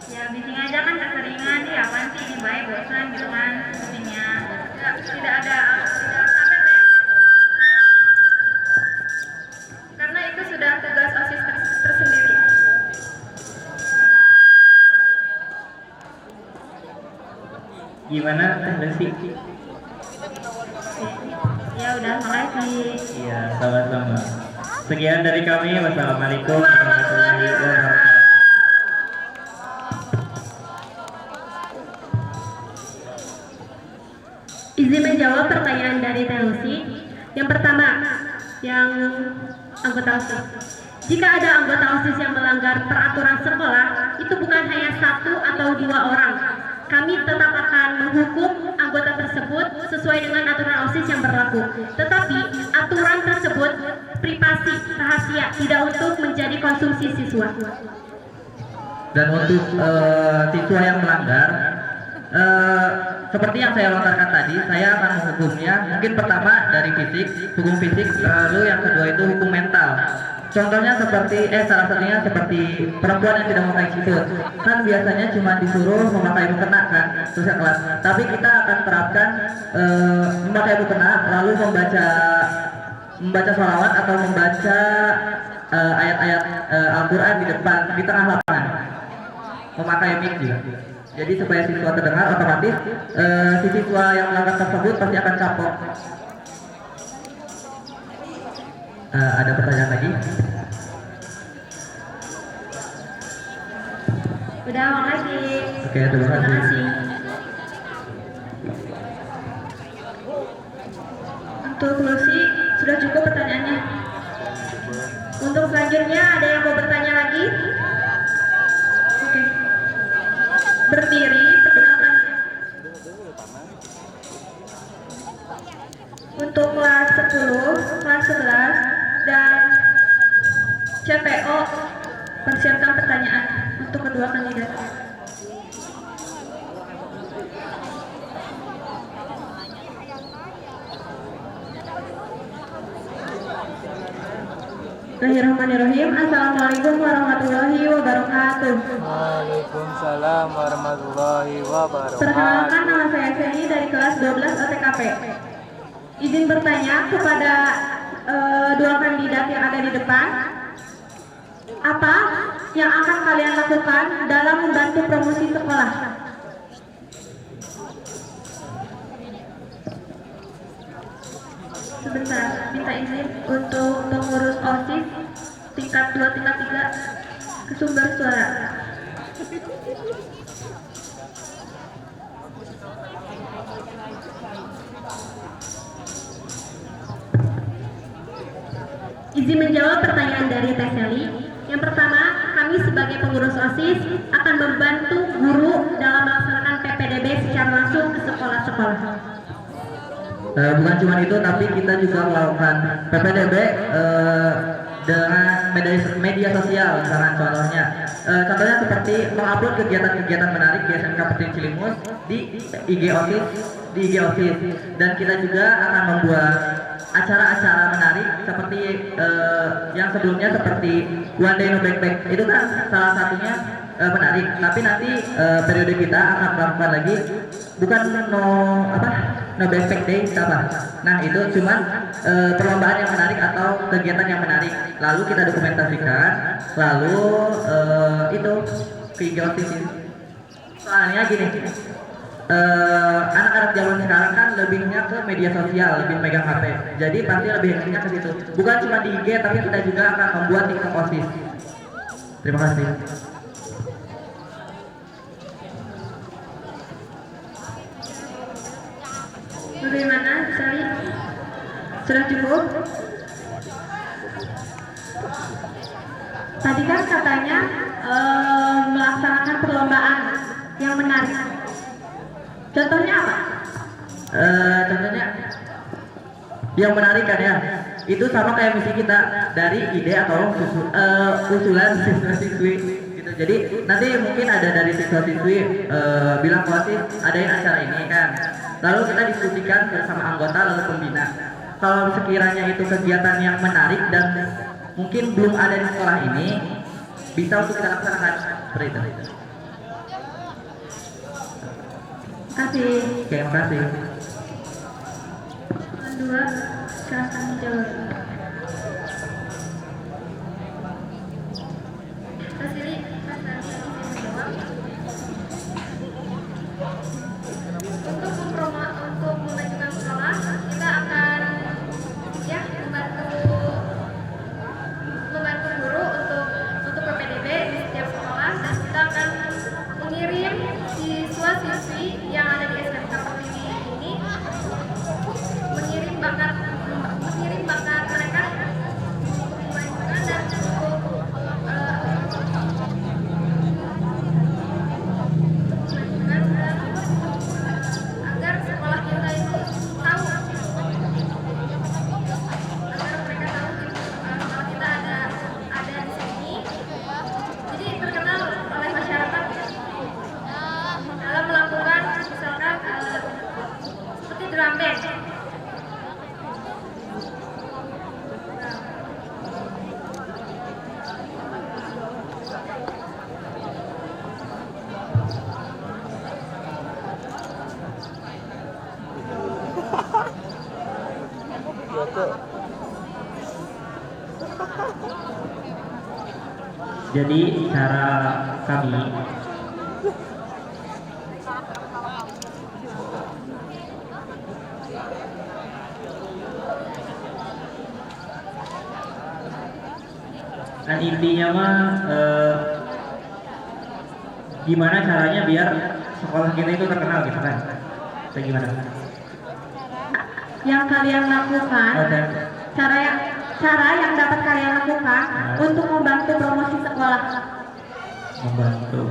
Ya bising aja kan keseringan, ya apaan sih ini baik bosan gitu kan bisingnya. Tidak ada capek ya. Karena itu sudah tugas OSIS tersendiri. Gimana Teh Desi? Ya udah, makasih. Iya, sama-sama. Sekian dari kami. Wassalamualaikum warahmatullahi wabarakatuh. Izin menjawab pertanyaan dari Telsi. Yang pertama, yang anggota OSIS. Jika ada anggota OSIS yang melanggar peraturan sekolah, itu bukan hanya 1 atau 2 orang. Kami tetap akan menghukum anggota tersebut sesuai dengan aturan OSIS yang berlaku. Tetapi aturan tersebut privasi, rahasia, tidak untuk menjadi konsumsi siswa. Dan untuk siswa yang melanggar, seperti yang saya lontarkan tadi, saya akan menghukumnya mungkin pertama dari fisik, hukum fisik, lalu yang kedua itu hukum mental. Contohnya seperti, salah satunya seperti perempuan yang tidak memakai siput. Kan biasanya cuma disuruh memakai mukena kan, terus kelas. Tapi kita akan terapkan memakai mukena, lalu membaca sholawat atau membaca ayat-ayat Al-Quran di depan, di tengah lapangan. Memakai mic juga. Jadi supaya siswa terdengar, otomatis si siswa yang melanggar tersebut pasti akan kapok. Ada pertanyaan lagi? Udah, makasih. Oke, terima Terima kasih. kasih. Untuk Lucy, sudah cukup pertanyaannya. Untuk selanjutnya, ada yang mau bertanya lagi? Oke. Berdiri, perkenalkan. Untuk kelas 10, kelas 11, dan CPO, persiapkan pertanyaan untuk kedua kandidat. Bismillahirrahmanirrahim. Assalamualaikum warahmatullahi wabarakatuh. Waalaikumsalam warahmatullahi wabarakatuh. Perkenalkan, nama saya Feni dari kelas 12 OTKP. Izin bertanya kepada dua kandidat yang ada di depan. Apa yang akan kalian lakukan dalam membantu promosi sekolah? Sebentar, minta izin untuk pengurus OSIS tingkat 2, tingkat 3 ke sumber suara. Izin menjawab pertanyaan dari Teh Sally. Yang pertama, kami sebagai pengurus OSIS akan membantu guru dalam melaksanakan PPDB secara langsung ke sekolah-sekolah. Bukan cuma itu, tapi kita juga melakukan PPDB dengan media sosial, misalkan contohnya seperti mengupload kegiatan-kegiatan menarik di SMK Petin Cilimus di IG OSIS, dan kita juga akan membuat acara-acara menarik seperti yang sebelumnya seperti One Day No Backpack, itu kan salah satunya menarik, tapi nanti periode kita akan melakukan lagi bukan no backpack day apa. Nah, itu cuman perlombaan yang menarik atau kegiatan yang menarik, lalu kita dokumentasikan, lalu itu ke IG OSIS. Soalnya gini, anak-anak zaman sekarang kan lebihnya ke media sosial, lebih megang HP, jadi pasti lebih haknya ke situ. Bukan cuma di IG, tapi kita juga akan membuat TikTok OSIS. Terima kasih. Bagaimana, Sally? Sudah cukup? Tadi kan katanya melaksanakan perlombaan yang menarik. Contohnya apa? Contohnya yang menarik kan ya, itu sama kayak misi kita dari ide atau usulan siswa-siswi gitu. Jadi nanti mungkin ada dari siswa-siswi bilang ke OSIS adain acara ini kan, lalu kita diskusikan bersama anggota lalu pembina. Kalau sekiranya itu kegiatan yang menarik dan mungkin belum ada di sekolah ini, bisa untuk kita laksanakan seperti itu. Kasih. Oke, terima kasih. Kedua, silahkan dijawab. Kasih, menjawab. Untuk memajukan sekolah, kita akan membantu guru untuk PPDB di setiap sekolah, dan kita akan mengirim siswa-siswi yang ada di SMK Pertiwi ini mengirim bakat mereka untuk memajukan dan agar sekolah kita itu tahu, agar mereka tahu sekolah kita ada di sini, jadi terkenal oleh masyarakat dalam melakukan misalkan seperti drum band. Jadi cara kami Dan intinya mah gimana caranya biar sekolah kita itu terkenal gitu kan? Atau gimana? Yang kalian lakukan, Oh, dan cara yang dapat kalian lakukan untuk membantu promosi sekolah. membantu.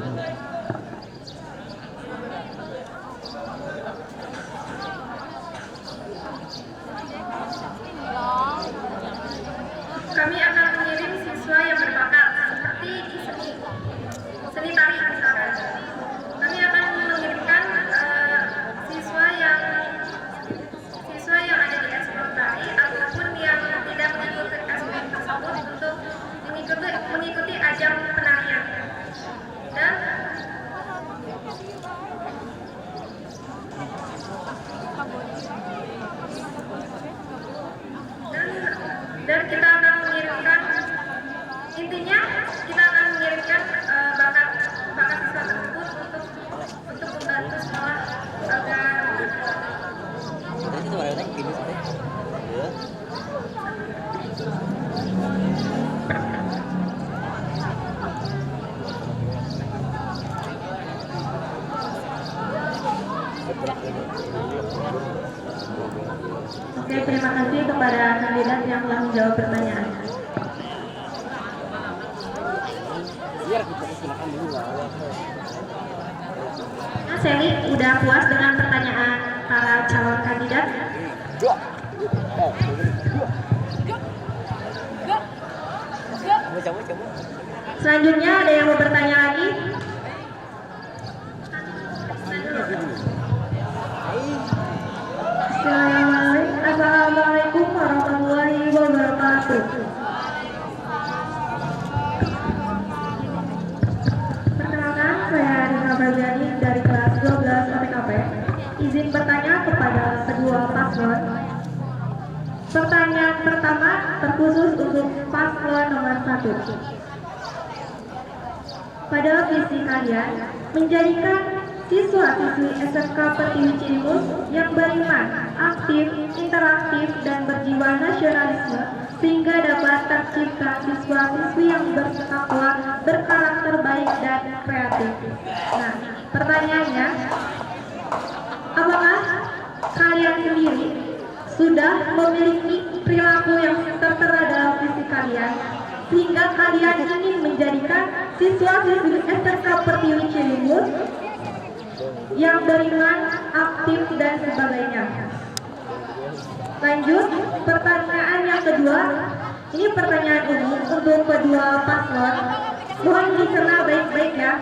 Kami akan mengirim siswa yang berbakat seperti di seni tari misalkan. Kami akan mengirimkan siswa yang ada di ekskul tari ataupun yang tidak mengikuti ekskul tersebut untuk mengikuti ajang penarian. Dan dan kita akan mengirimkan, intinya kita akan mengirimkan bakat siswa tersebut untuk membantu sekolah agar Oke, terima kasih kepada kandidat yang telah menjawab pertanyaan. Nah, Sally, udah puas dengan pertanyaan para calon kandidat? Selanjutnya ada yang mau bertanya lagi? Assalamualaikum warahmatullahi wabarakatuh. Perkenalkan, saya Rina Bajani dari kelas 12 OPKP. Izin bertanya kepada kedua paslon. Pertanyaan pertama terkhusus untuk paslon nomor 1. Pada visi kalian menjadikan siswa-siswi SMK Pertiwi Cilimus yang beriman, aktif, interaktif, dan berjiwa nasionalisme sehingga dapat tercipta siswa-siswi yang bertakwa, berkarakter baik, dan kreatif. Nah, pertanyaannya, apakah kalian sendiri sudah memiliki perilaku yang tertera dalam visi kalian sehingga kalian ingin menjadikan siswa-siswi SMK Pertiwi Cilimus yang beriman, aktif, dan sebagainya? Lanjut, pertanyaan yang kedua. Ini pertanyaan umum untuk kedua paslon. Mohon dicerna baik-baik ya.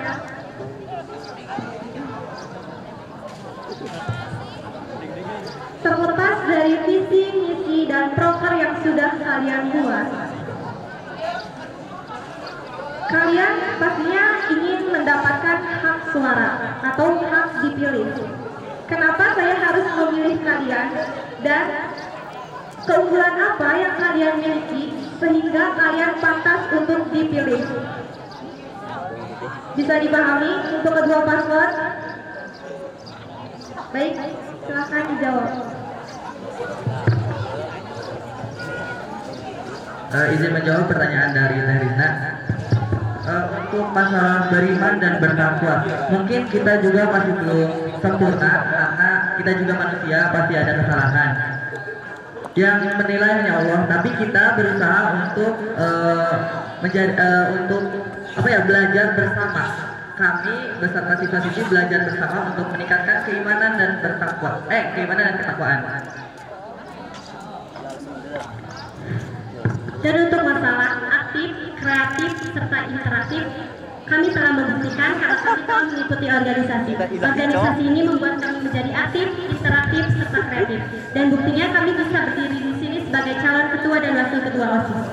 Terlepas dari visi, misi, dan proker yang sudah kalian buat, kalian pastinya ingin mendapatkan hak suara atau hak dipilih. Kenapa saya harus memilih kalian dan keunggulan apa yang kalian miliki sehingga kalian pantas untuk dipilih? Bisa dipahami untuk kedua paslon? Baik, silakan dijawab. Izin menjawab pertanyaan dari Rina. Untuk masalah beriman dan bertakwa, mungkin kita juga masih belum sempurna karena kita juga manusia, pasti ada kesalahan. Yang menilai hanya Allah, tapi kita berusaha untuk belajar bersama. Kami beserta siswa-siswi belajar bersama untuk meningkatkan keimanan dan ketakwaan. Dan untuk masalah aktif, kreatif, serta interaktif, kami telah membuktikan kalau kami telah mengikuti organisasi. Organisasi ini membuat kami menjadi aktif, interaktif, serta kreatif. Dan buktinya kami bisa berdiri di sini sebagai calon ketua dan wakil ketua OSIS.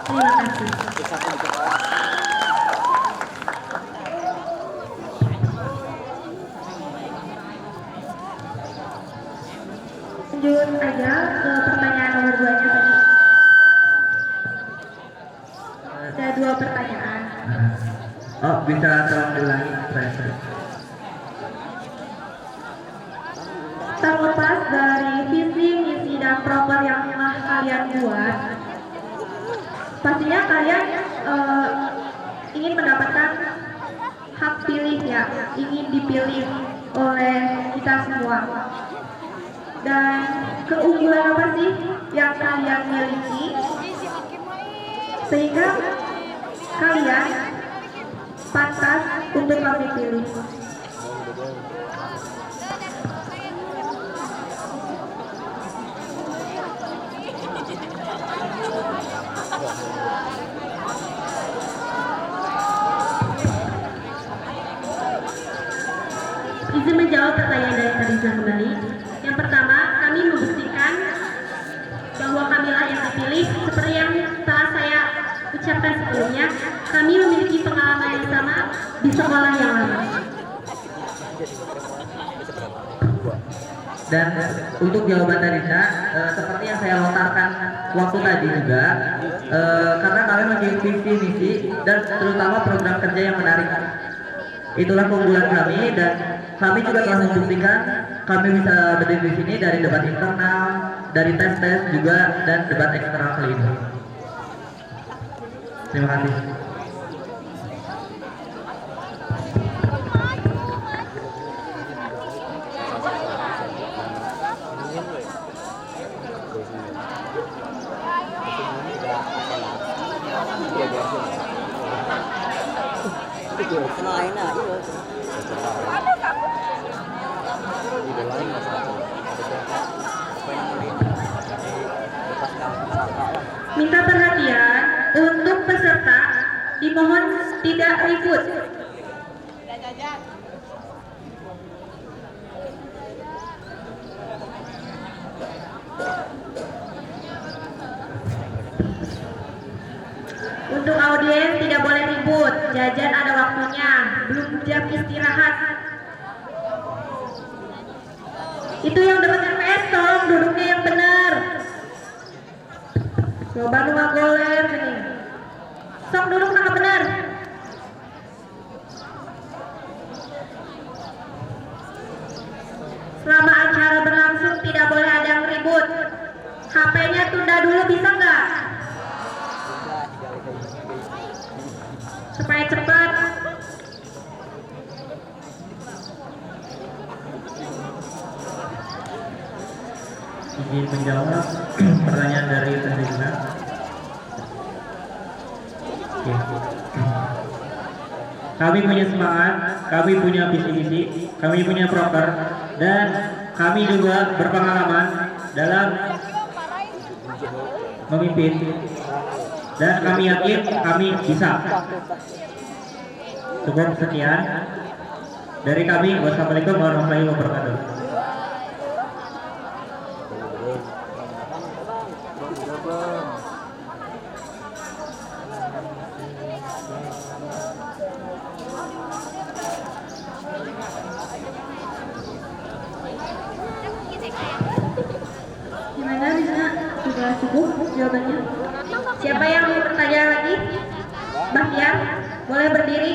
Terima kasih. Lanjut aja ke pertanyaan nomor 2-nya tadi. Ada 2 pertanyaan. Oh, bisa tolong diulangi, saya. Terlepas dari visi, misi, dan proper yang telah kalian buat, pastinya kalian ingin mendapatkan hak pilih ya, ingin dipilih oleh kita semua. Dan keunggulan apa sih yang kalian miliki sehingga kalian pantas untuk kami pilih? Izin menjawab pertanyaan dari Khadijah kembali. Yang pertama, kami membuktikan bahwa kamilah yang dipilih seperti yang telah saya ucapkan sebelumnya. Kami memiliki pengalaman yang sama di sekolah yang lama. Dan untuk jawaban dari Rina, seperti yang saya lontarkan waktu tadi juga, karena kalian memiliki visi misi dan terutama program kerja yang menarik. Itulah keunggulan kami dan kami juga telah membuktikan kami bisa berdiri di sini dari debat internal, dari tes-tes juga dan debat eksternal kali ini. Terima kasih. Minta perhatian untuk peserta, dimohon tidak ribut. Udah jajan. Untuk audiens tidak boleh ribut, jajan ada waktunya, belum jam istirahat. Itu yang dekat RPS, tolong duduknya yang benar. Coba dua goler ini. Sok duduk yang benar. Selama acara berlangsung tidak boleh ada yang ribut. HP-nya tunda dulu bisa nggak? Supaya cepat. Izin menjawab pertanyaan dari Rina. Oke. Kami punya semangat, kami punya visi misi, kami punya proker, dan kami juga berpengalaman dalam memimpin. Dan kami yakin kami bisa. Cukup sekian dari kami. Wassalamualaikum warahmatullahi wabarakatuh. Gimana bisa? Sudah cukup jawabannya? Siapa yang mau bertanya lagi? Bahtiar, boleh berdiri.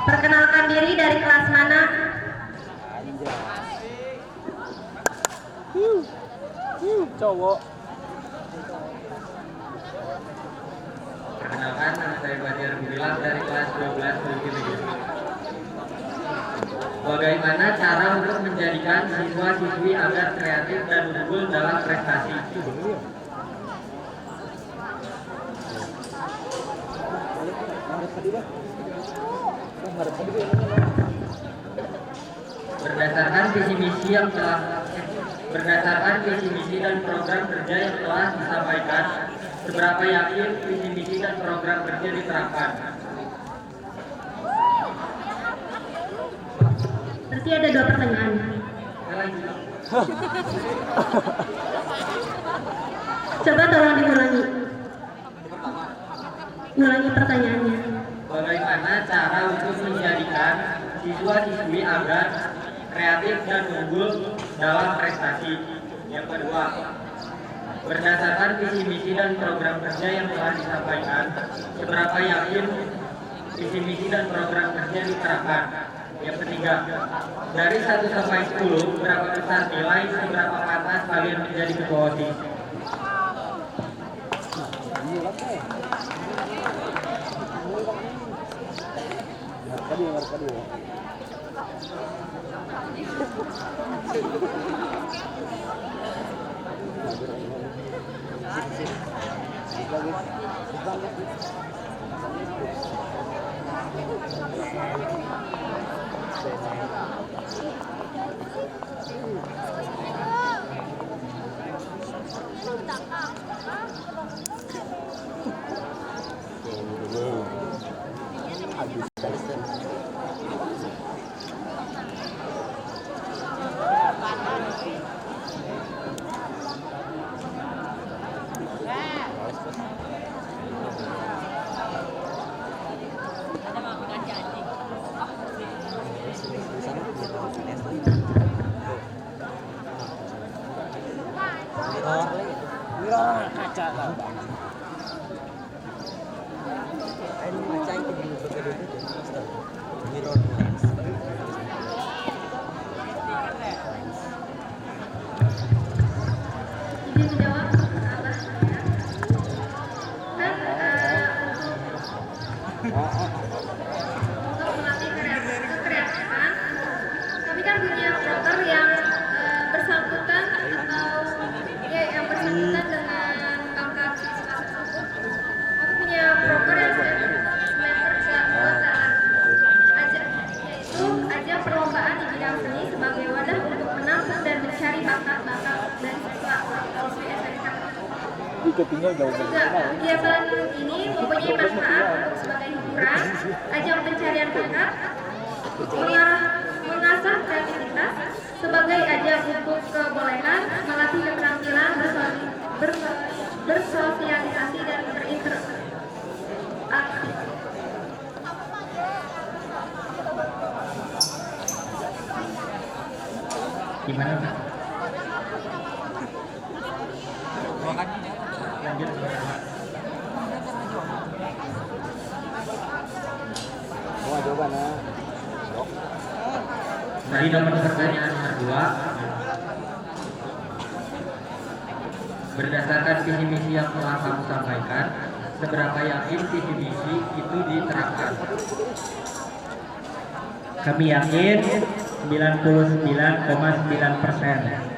Perkenalkan diri dari kelas mana? Cowok. Perkenalkan, nama saya Bahtiar Gumilang dari kelas 12 Multimedia. Bagaimana cara untuk menjadikan siswa-siswi agar kreatif dan unggul dalam prestasi? Berdasarkan visi misi dan program kerja yang telah disampaikan, seberapa yakin visi misi dan program kerja diterapkan? Berarti ada dua pertanyaan. Coba tolong diulangi. Ulangi pertanyaannya. Bagaimana cara untuk menjadikan siswa-siswi agar kreatif dan unggul dalam prestasi? Yang kedua, berdasarkan visi misi dan program kerja yang telah disampaikan, seberapa yakin visi misi dan program kerja diterapkan? Yang ketiga, dari 1 sampai 10, berapa besar nilai seberapa pantas kalian menjadi ketua OSIS? Izin menjawab, Abah. Kan untuk melatih kreativitas, kami kan punya proker yang bersangkutan atau ya yang bersangkutan dengan bakat siswa tersebut. Kami punya proker yang semester kedua aja, yaitu ajang perlombaan di bidang seni sebagai wadah untuk menampung dan mencari bakat-bakat dari siswa siswi SMK. Tinggal jauh Juga, kegiatan ini mempunyai manfaat sebagai hiburan, ajang pencarian bakat, mengasah kreativitas, sebagai ajang untuk kebolehan, melatih keterampilan bersosialisasi dan berinteraksi. Gimana Pak? Lanjut. Tadi nomor pertanyaan kedua, berdasarkan visi misi yang telah kamu sampaikan, seberapa yakin visi misi itu diterapkan? Kami yakin 99,9%.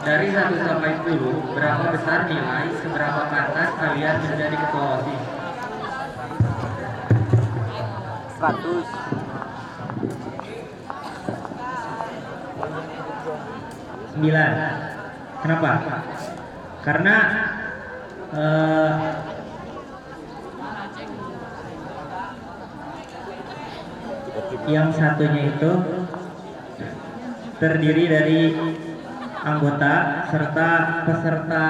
Dari 1 sampai 10, berapa besar nilai, seberapa pantas kalian menjadi ketua OSIS? 100. 9. Kenapa? Karena yang satunya itu terdiri dari anggota serta peserta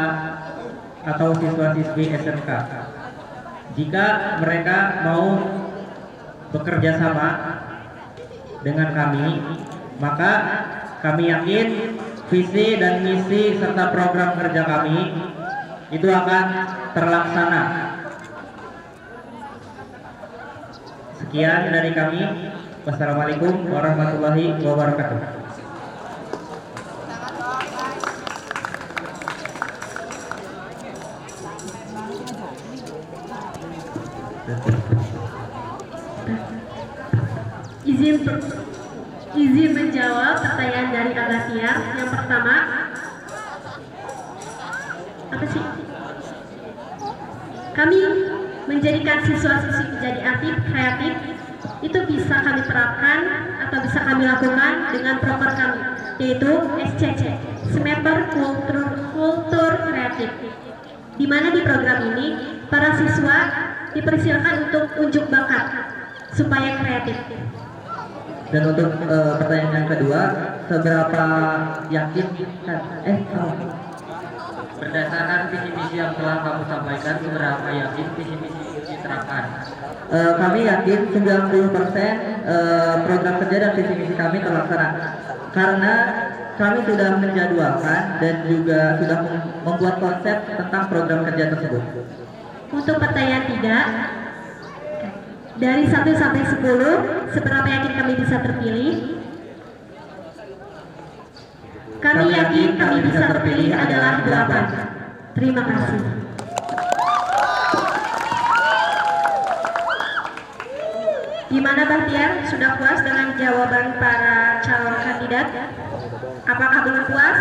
atau siswa-siswi SMK. Jika mereka mau bekerja sama dengan kami, maka kami yakin visi dan misi serta program kerja kami itu akan terlaksana. Sekian dari kami. Wassalamualaikum warahmatullahi wabarakatuh. Izin menjawab pertanyaan dari Agatia. Yang pertama, apa sih? Kami menjadikan siswa-siswi menjadi aktif, kreatif, itu bisa kami terapkan atau bisa kami lakukan dengan proper kami, yaitu SCC, Smeper Kultur Kreatif. Di mana di program ini para siswa dipersilakan untuk unjuk bakat supaya kreatif. Dan untuk pertanyaan yang kedua, seberapa yakin berdasarkan visi misi yang telah kamu sampaikan, seberapa yakin visi misi itu diterapkan? Kami yakin 90% program kerja dan visi misi kami terlaksana, karena kami sudah menjadwalkan dan juga sudah membuat konsep tentang program kerja tersebut. Untuk pertanyaan 3, dari 1 sampai 10, seberapa yakin kami bisa terpilih? Kami yakin kami bisa terpilih adalah 8. Terima kasih. Gimana Bahtiar? Sudah puas dengan jawaban para calon kandidat? Apakah belum puas?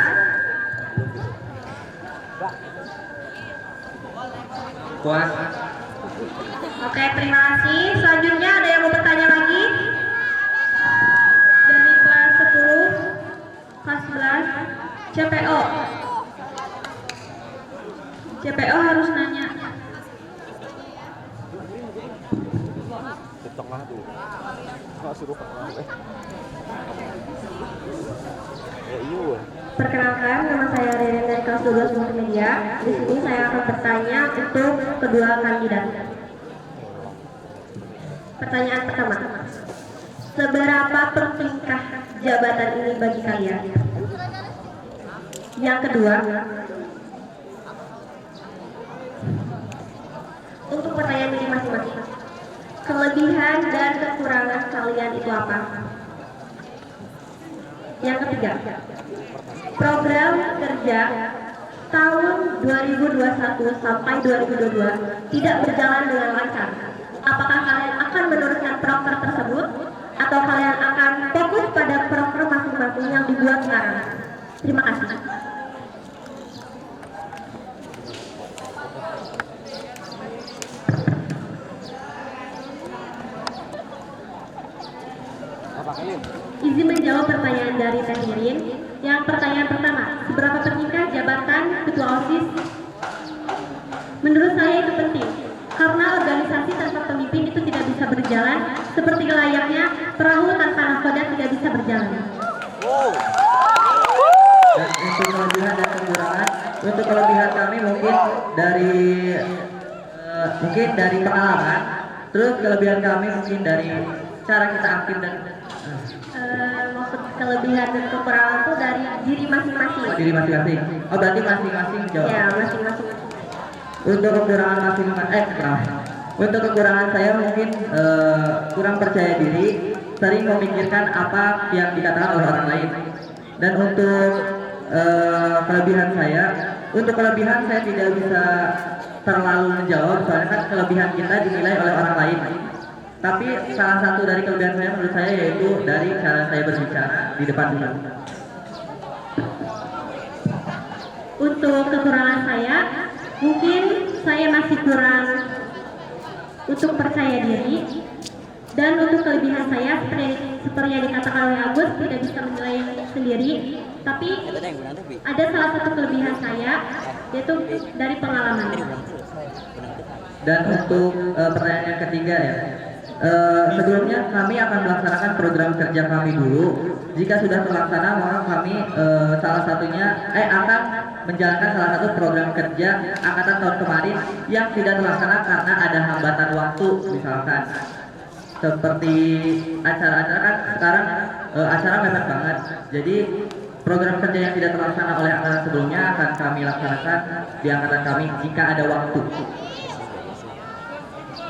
Puas? Oke, terima kasih. Selanjutnya ada yang mau bertanya lagi? Dari kelas 10, kelas 11, CPO. CPO harus nanya. Di tengah tuh. Nggak suruh ke tengah. Ya iya. Perkenalkan, nama saya Ririn dari kelas 12 Multimedia. Di sini saya akan bertanya untuk kedua kandidat. Pertanyaan pertama, seberapa pentingkah jabatan ini bagi kalian? Yang kedua, untuk pertanyaan ini masing-masing, kelebihan dan kekurangan kalian itu apa? Yang ketiga, program kerja tahun 2021 sampai 2022 tidak berjalan dengan lancar. Apakah kalian akan meneruskan proker tersebut atau kalian akan fokus pada proker masing-masing yang dibuat sekarang? Terima kasih. Izin menjawab pertanyaan dari Teh Ririn. Yang pertanyaan pertama, seberapa pentingkah jabatan ketua OSIS? Menurut saya itu penting, karena organisasi tanpa pemimpin itu tidak bisa berjalan, seperti layaknya perahu tanpa nahkoda tidak bisa berjalan. Dan untuk kelebihan dan kekurangan, untuk kelebihan kami mungkin dari pengalaman, terus kelebihan kami mungkin dari cara kita aktif dan Maksud kelebihan dan kekurangan itu dari diri masing-masing. diri masing-masing. Oh berarti masing-masing jawab. Ya, masing-masing. Untuk kekurangan untuk kekurangan saya mungkin kurang percaya diri, sering memikirkan apa yang dikatakan oleh orang lain. Dan untuk kelebihan saya tidak bisa terlalu menjawab, soalnya kan kelebihan kita dinilai oleh orang lain. Tapi salah satu dari kelebihan saya menurut saya yaitu dari cara saya berbicara di depan umum. Untuk kekurangan saya, mungkin saya masih kurang untuk percaya diri. Dan untuk kelebihan saya, seperti yang dikatakan oleh Agus, tidak bisa menilai sendiri. Tapi ada salah satu kelebihan saya, yaitu dari pengalaman. Dan untuk pertanyaan yang ketiga ya, sebelumnya kami akan melaksanakan program kerja kami dulu. Jika sudah terlaksana, maka kami akan menjalankan salah satu program kerja angkatan tahun kemarin yang tidak terlaksana karena ada hambatan waktu, misalkan seperti acara-acara kan sekarang acara mepet banget. Jadi program kerja yang tidak terlaksana oleh angkatan sebelumnya akan kami laksanakan di angkatan kami jika ada waktu.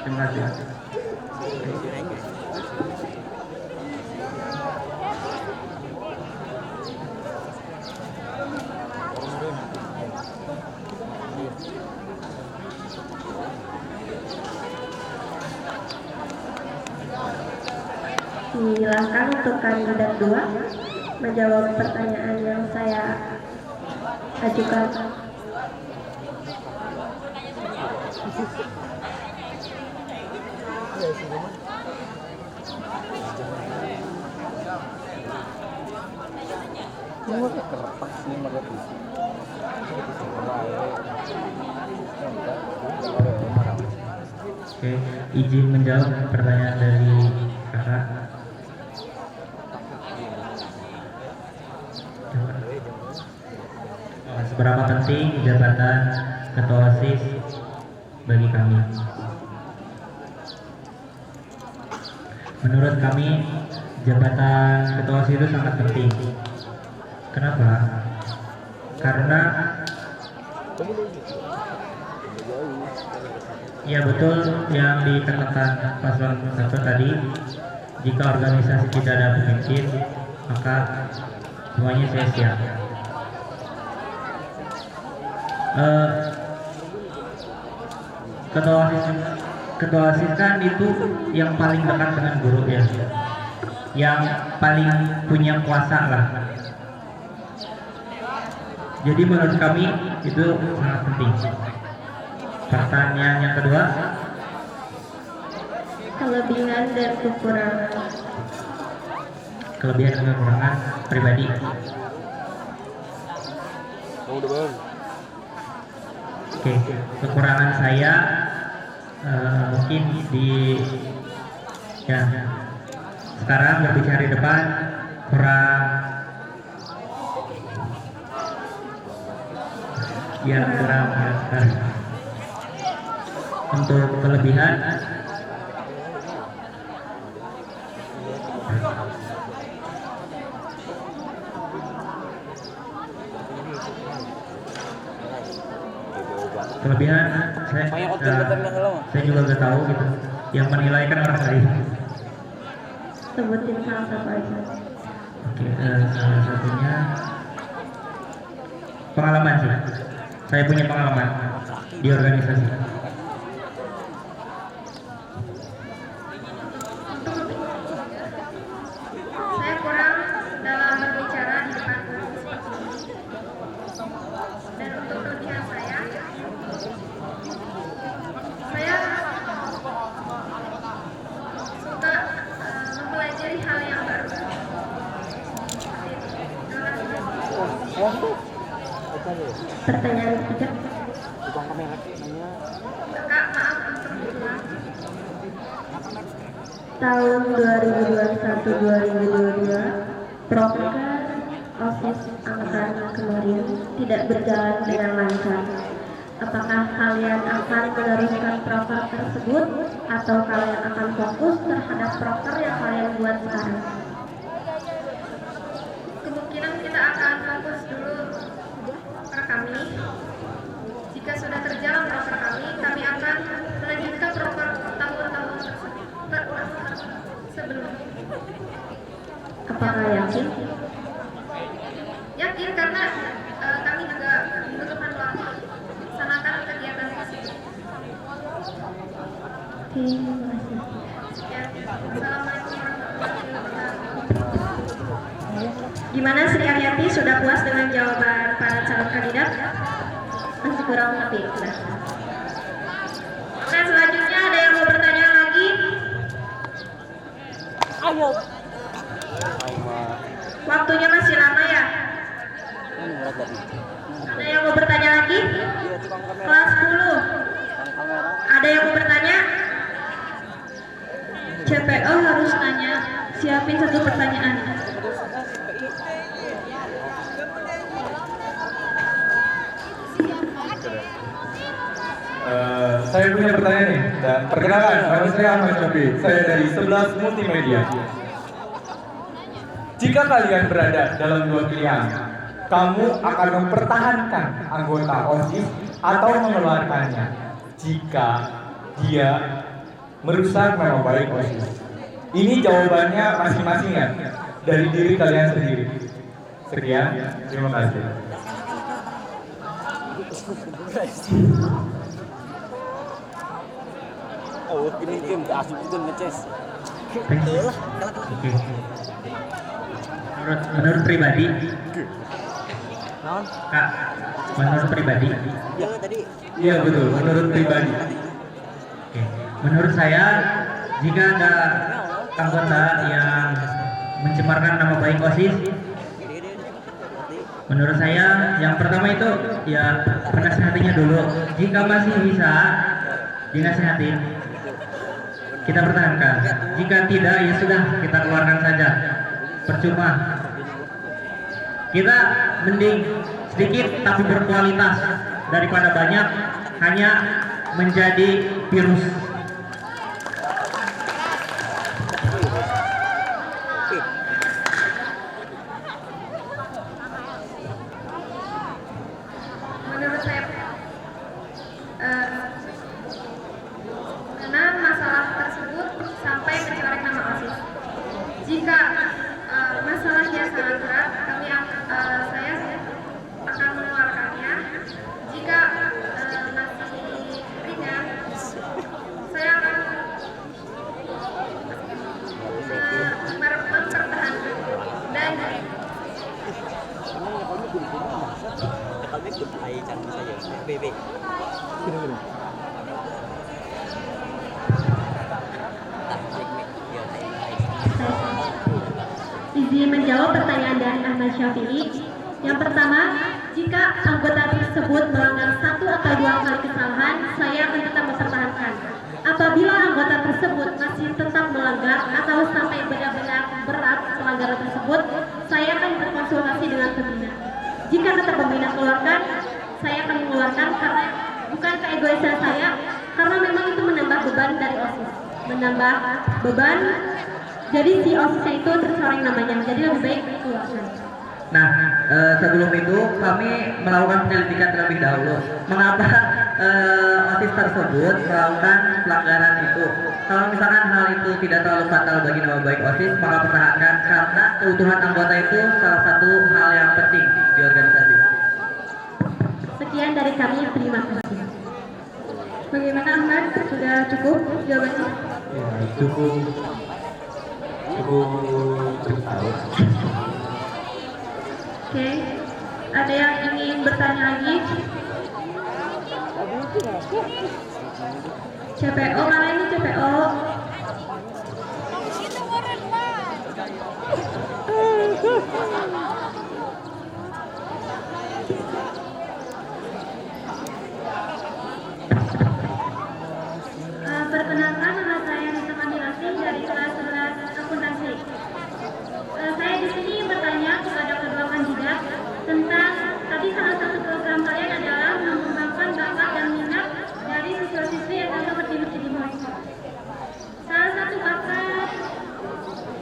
Terima kasih. Silakan untuk kandidat 2 menjawab pertanyaan yang saya ajukan. Oke, izin menjawab pertanyaan dari kakak. Seberapa penting jabatan ketua OSIS bagi kami? Menurut kami, jabatan ketua OSIS itu sangat penting. Kenapa? Karena ya betul yang dikatakan paslon 1 tadi, jika organisasi tidak ada pemimpin, maka semuanya sia-sia. ketua OSIS kan itu yang paling dekat dengan guru ya, yang paling punya kuasa lah. Jadi menurut kami itu sangat penting. Pertanyaan yang kedua, Kelebihan dan kekurangan. kelebihan dan kekurangan pribadi. Udah bang. Oke, kekurangan saya mungkin di ya sekarang berbicara di depan kurang ya kurang ya, untuk kelebihan kelebihan saya juga nggak tahu gitu, yang menilai kan orang lain. Sebutin salah satu aja. Oke, salah satunya pengalaman sih. Saya punya pengalaman di organisasi. Saya kurang dalam berbicara di depan umum seperti ini. Dan untuk kelebihan saya suka mempelajari hal yang baru. Pertanyaan ketiga. Kak, maaf untuk diulang. Tahun 2021-2022, proker OSIS angkatan kemarin tidak berjalan dengan lancar. Apakah kalian akan meneruskan proker tersebut atau kalian akan fokus terhadap proker yang kalian buat sekarang? Kemungkinan kita akan fokus dulu proker kami. Jika sudah terjalan proker kami akan melanjutkan proker tahun-tahun sebelumnya. Apakah yakin? Yakin karena kami juga membutuhkan waktu melaksanakan kegiatan tersebut. Oke, terima kasih. Ya, Assalamualaikum warahmatullahi wabarakatuh. Gimana Sri Aryati, sudah puas dengan jawaban para calon kandidat? Masih kurang tapi sudah. Oke, selanjutnya ada yang mau bertanya lagi? Ayo. Waktunya masih lama ya? Ada yang mau bertanya lagi? Kelas 10. Ada yang mau bertanya? CPO harus nanya, siapin satu pertanyaan. Saya punya pertanyaan nih, dan perkenalkan, nama saya Ahmad Syafiq. Saya dari 11 Multimedia. Jika kalian berada dalam dua pilihan, kamu akan mempertahankan anggota OSIS atau mengeluarkannya jika dia merusak nama baik OSIS. Ini jawabannya masing-masing ya, dari diri kalian sendiri. Sekian, terima kasih. Oh, ini game asik itu ngeces. Oke. Menurut pribadi, Kak, menurut pribadi, Ya tadi. Iya betul, menurut pribadi. oke. Menurut saya, jika ada anggota yang mencemarkan nama baik OSIS, menurut saya yang pertama itu ya penasihatinya dulu. Jika masih bisa dinasihatin, kita pertahankan. Jika tidak, ya sudah, kita keluarkan saja. Percuma. Kita mending sedikit tapi berkualitas daripada banyak hanya menjadi virus. Menurut saya, karena masalah tersebut sampai mencoreng nama OSIS. Jika masalahnya sangat berat, saya akan mengeluarkannya. Jika masih ringan, Izin menjawab pertanyaan dari Ahmad Syafi'i. Yang pertama, jika anggota tersebut melanggar 1 atau 2 kali kesalahan, saya akan tetap mempertahankan. Apabila anggota tersebut masih tetap melanggar atau sampai benar-benar berat pelanggaran tersebut, saya akan berkonsultasi dengan pembina. Jika tetap pembina keluarkan, saya akan mengeluarkan karena bukan keegoisan saya, karena memang itu menambah beban dari OSIS. Menambah beban, jadi si OSISnya itu tercoreng namanya, jadi lebih baik dikeluarkan. Nah, sebelum itu kami melakukan penyelidikan terlebih dahulu. Mengapa OSIS tersebut melakukan pelanggaran itu? Kalau misalkan hal itu tidak terlalu fatal bagi nama baik OSIS, maka pertahankan karena keutuhan anggota itu salah satu hal yang penting di organisasi. Sekian dari kami, terima kasih. Bagaimana Ahmad? Sudah cukup jawabannya? Ya, cukup tahu. Oke, ada yang ingin bertanya lagi? CPO, mana ini CPO? Perkenalkan, nama saya Nisa Kamilasi dari kelas 11 akuntansi. Saya di sini bertanya kepada kedua kandidat tentang tadi salah satu program kalian adalah mengembangkan bakat dan minat dari siswa-siswi yang ada di Cilimus. Salah satu bakat,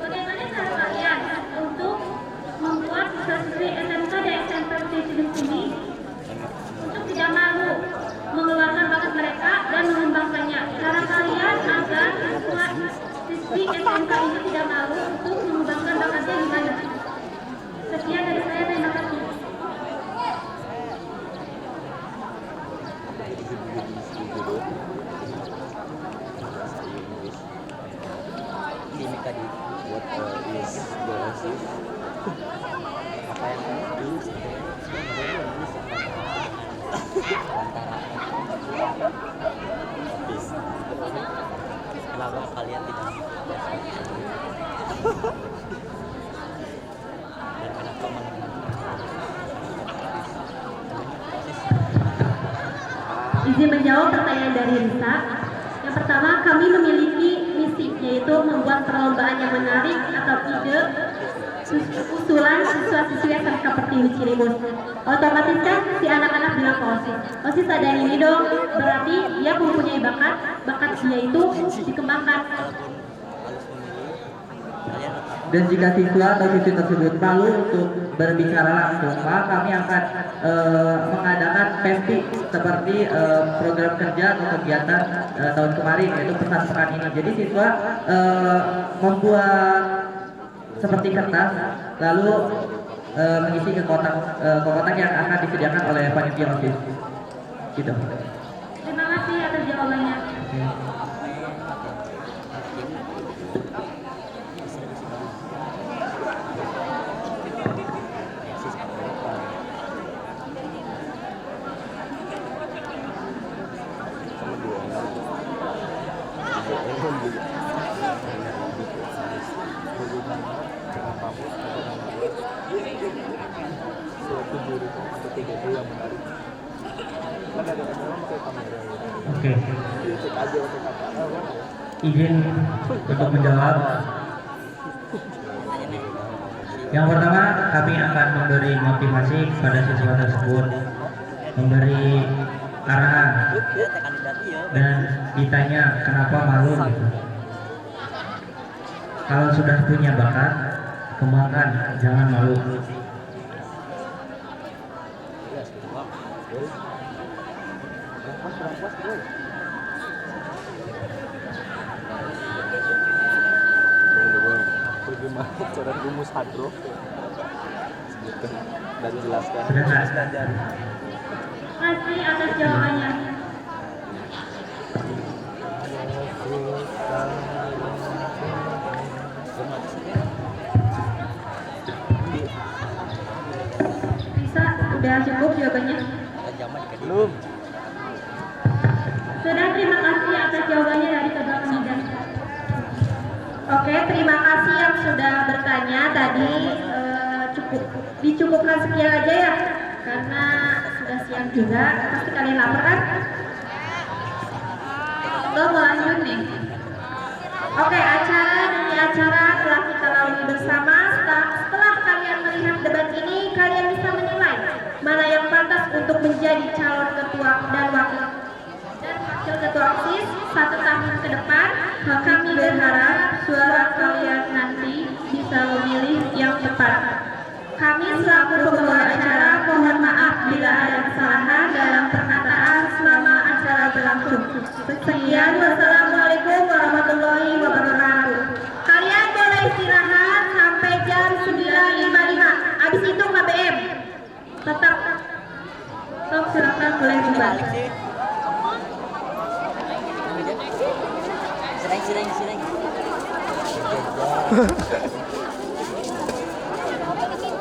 bagaimana cara kalian untuk membuat siswa-siswi SMK dan SMP Cilimus ini untuk tidak malu mengeluarkan bakat mereka dan mengembangkannya. Cara kalian agar siswa-siswi SMK ini tidak malu untuk mengembangkan bakatnya gimana? Sekian dari saya, terima kasih. Ini tadi what is the OSIS? Apa yang itu? Kenapa kalian tidak dan kenapa Izin menjawab pertanyaan dari Risa. Yang pertama, kami memiliki misi, yaitu membuat perlombaan yang menarik atau ide usulan siswa-siswi SMK Pertiwi Cilimus. Otomatis kan si anak-anak bilang ke OSIS, OSIS ada yang ini dong, berarti dia mempunyai bakat dia itu dikembangkan. Dan jika siswa atau siswi tersebut malu untuk berbicara langsung, maka kami akan mengadakan PMP seperti program kerja atau kegiatan tahun kemarin, yaitu pesan pekan ini. Jadi siswa membuat seperti kertas, lalu mengisi ke kotak yang akan disediakan oleh panitia OSIS. Gitu. Terima kasih atas jawabannya. Oke. Izin untuk menjawab. Yang pertama, kami akan memberi motivasi kepada siswa tersebut, memberi arahan dan ditanya kenapa malu gitu. Kalau sudah punya bakat, kembangkan, jangan malu. Bagaimana cara rumus hadro? Sebutkan dan jelaskan. Sudah nggak? Terima kasih atas jawabannya. Bisa, udah cukup jawabannya? Belum. Sudah, terima kasih atas jawabannya dari kedua kandidat. Oke, terima kasih yang sudah bertanya tadi. dicukupkan sekian aja ya, karena sudah siang juga. Pasti kalian lapar kan? Lo mau lanjut nih. Oke, acara demi acara telah kita lalui bersama. Setelah kalian melihat debat ini, kalian bisa menilai mana yang pantas untuk menjadi calon ketua dan wakil ketua OSIS 1 tahun ke depan. Kami berharap suara kalian nanti bisa memilih yang tepat. Kami selaku pembawa acara mohon maaf bila ada kesalahan dalam perkataan selama acara berlangsung. Sekian, wassalamualaikum warahmatullahi wabarakatuh. Kalian boleh istirahat sampai jam 9.55. Habis itu KBM. Tetap silakan boleh bubar. Sireng.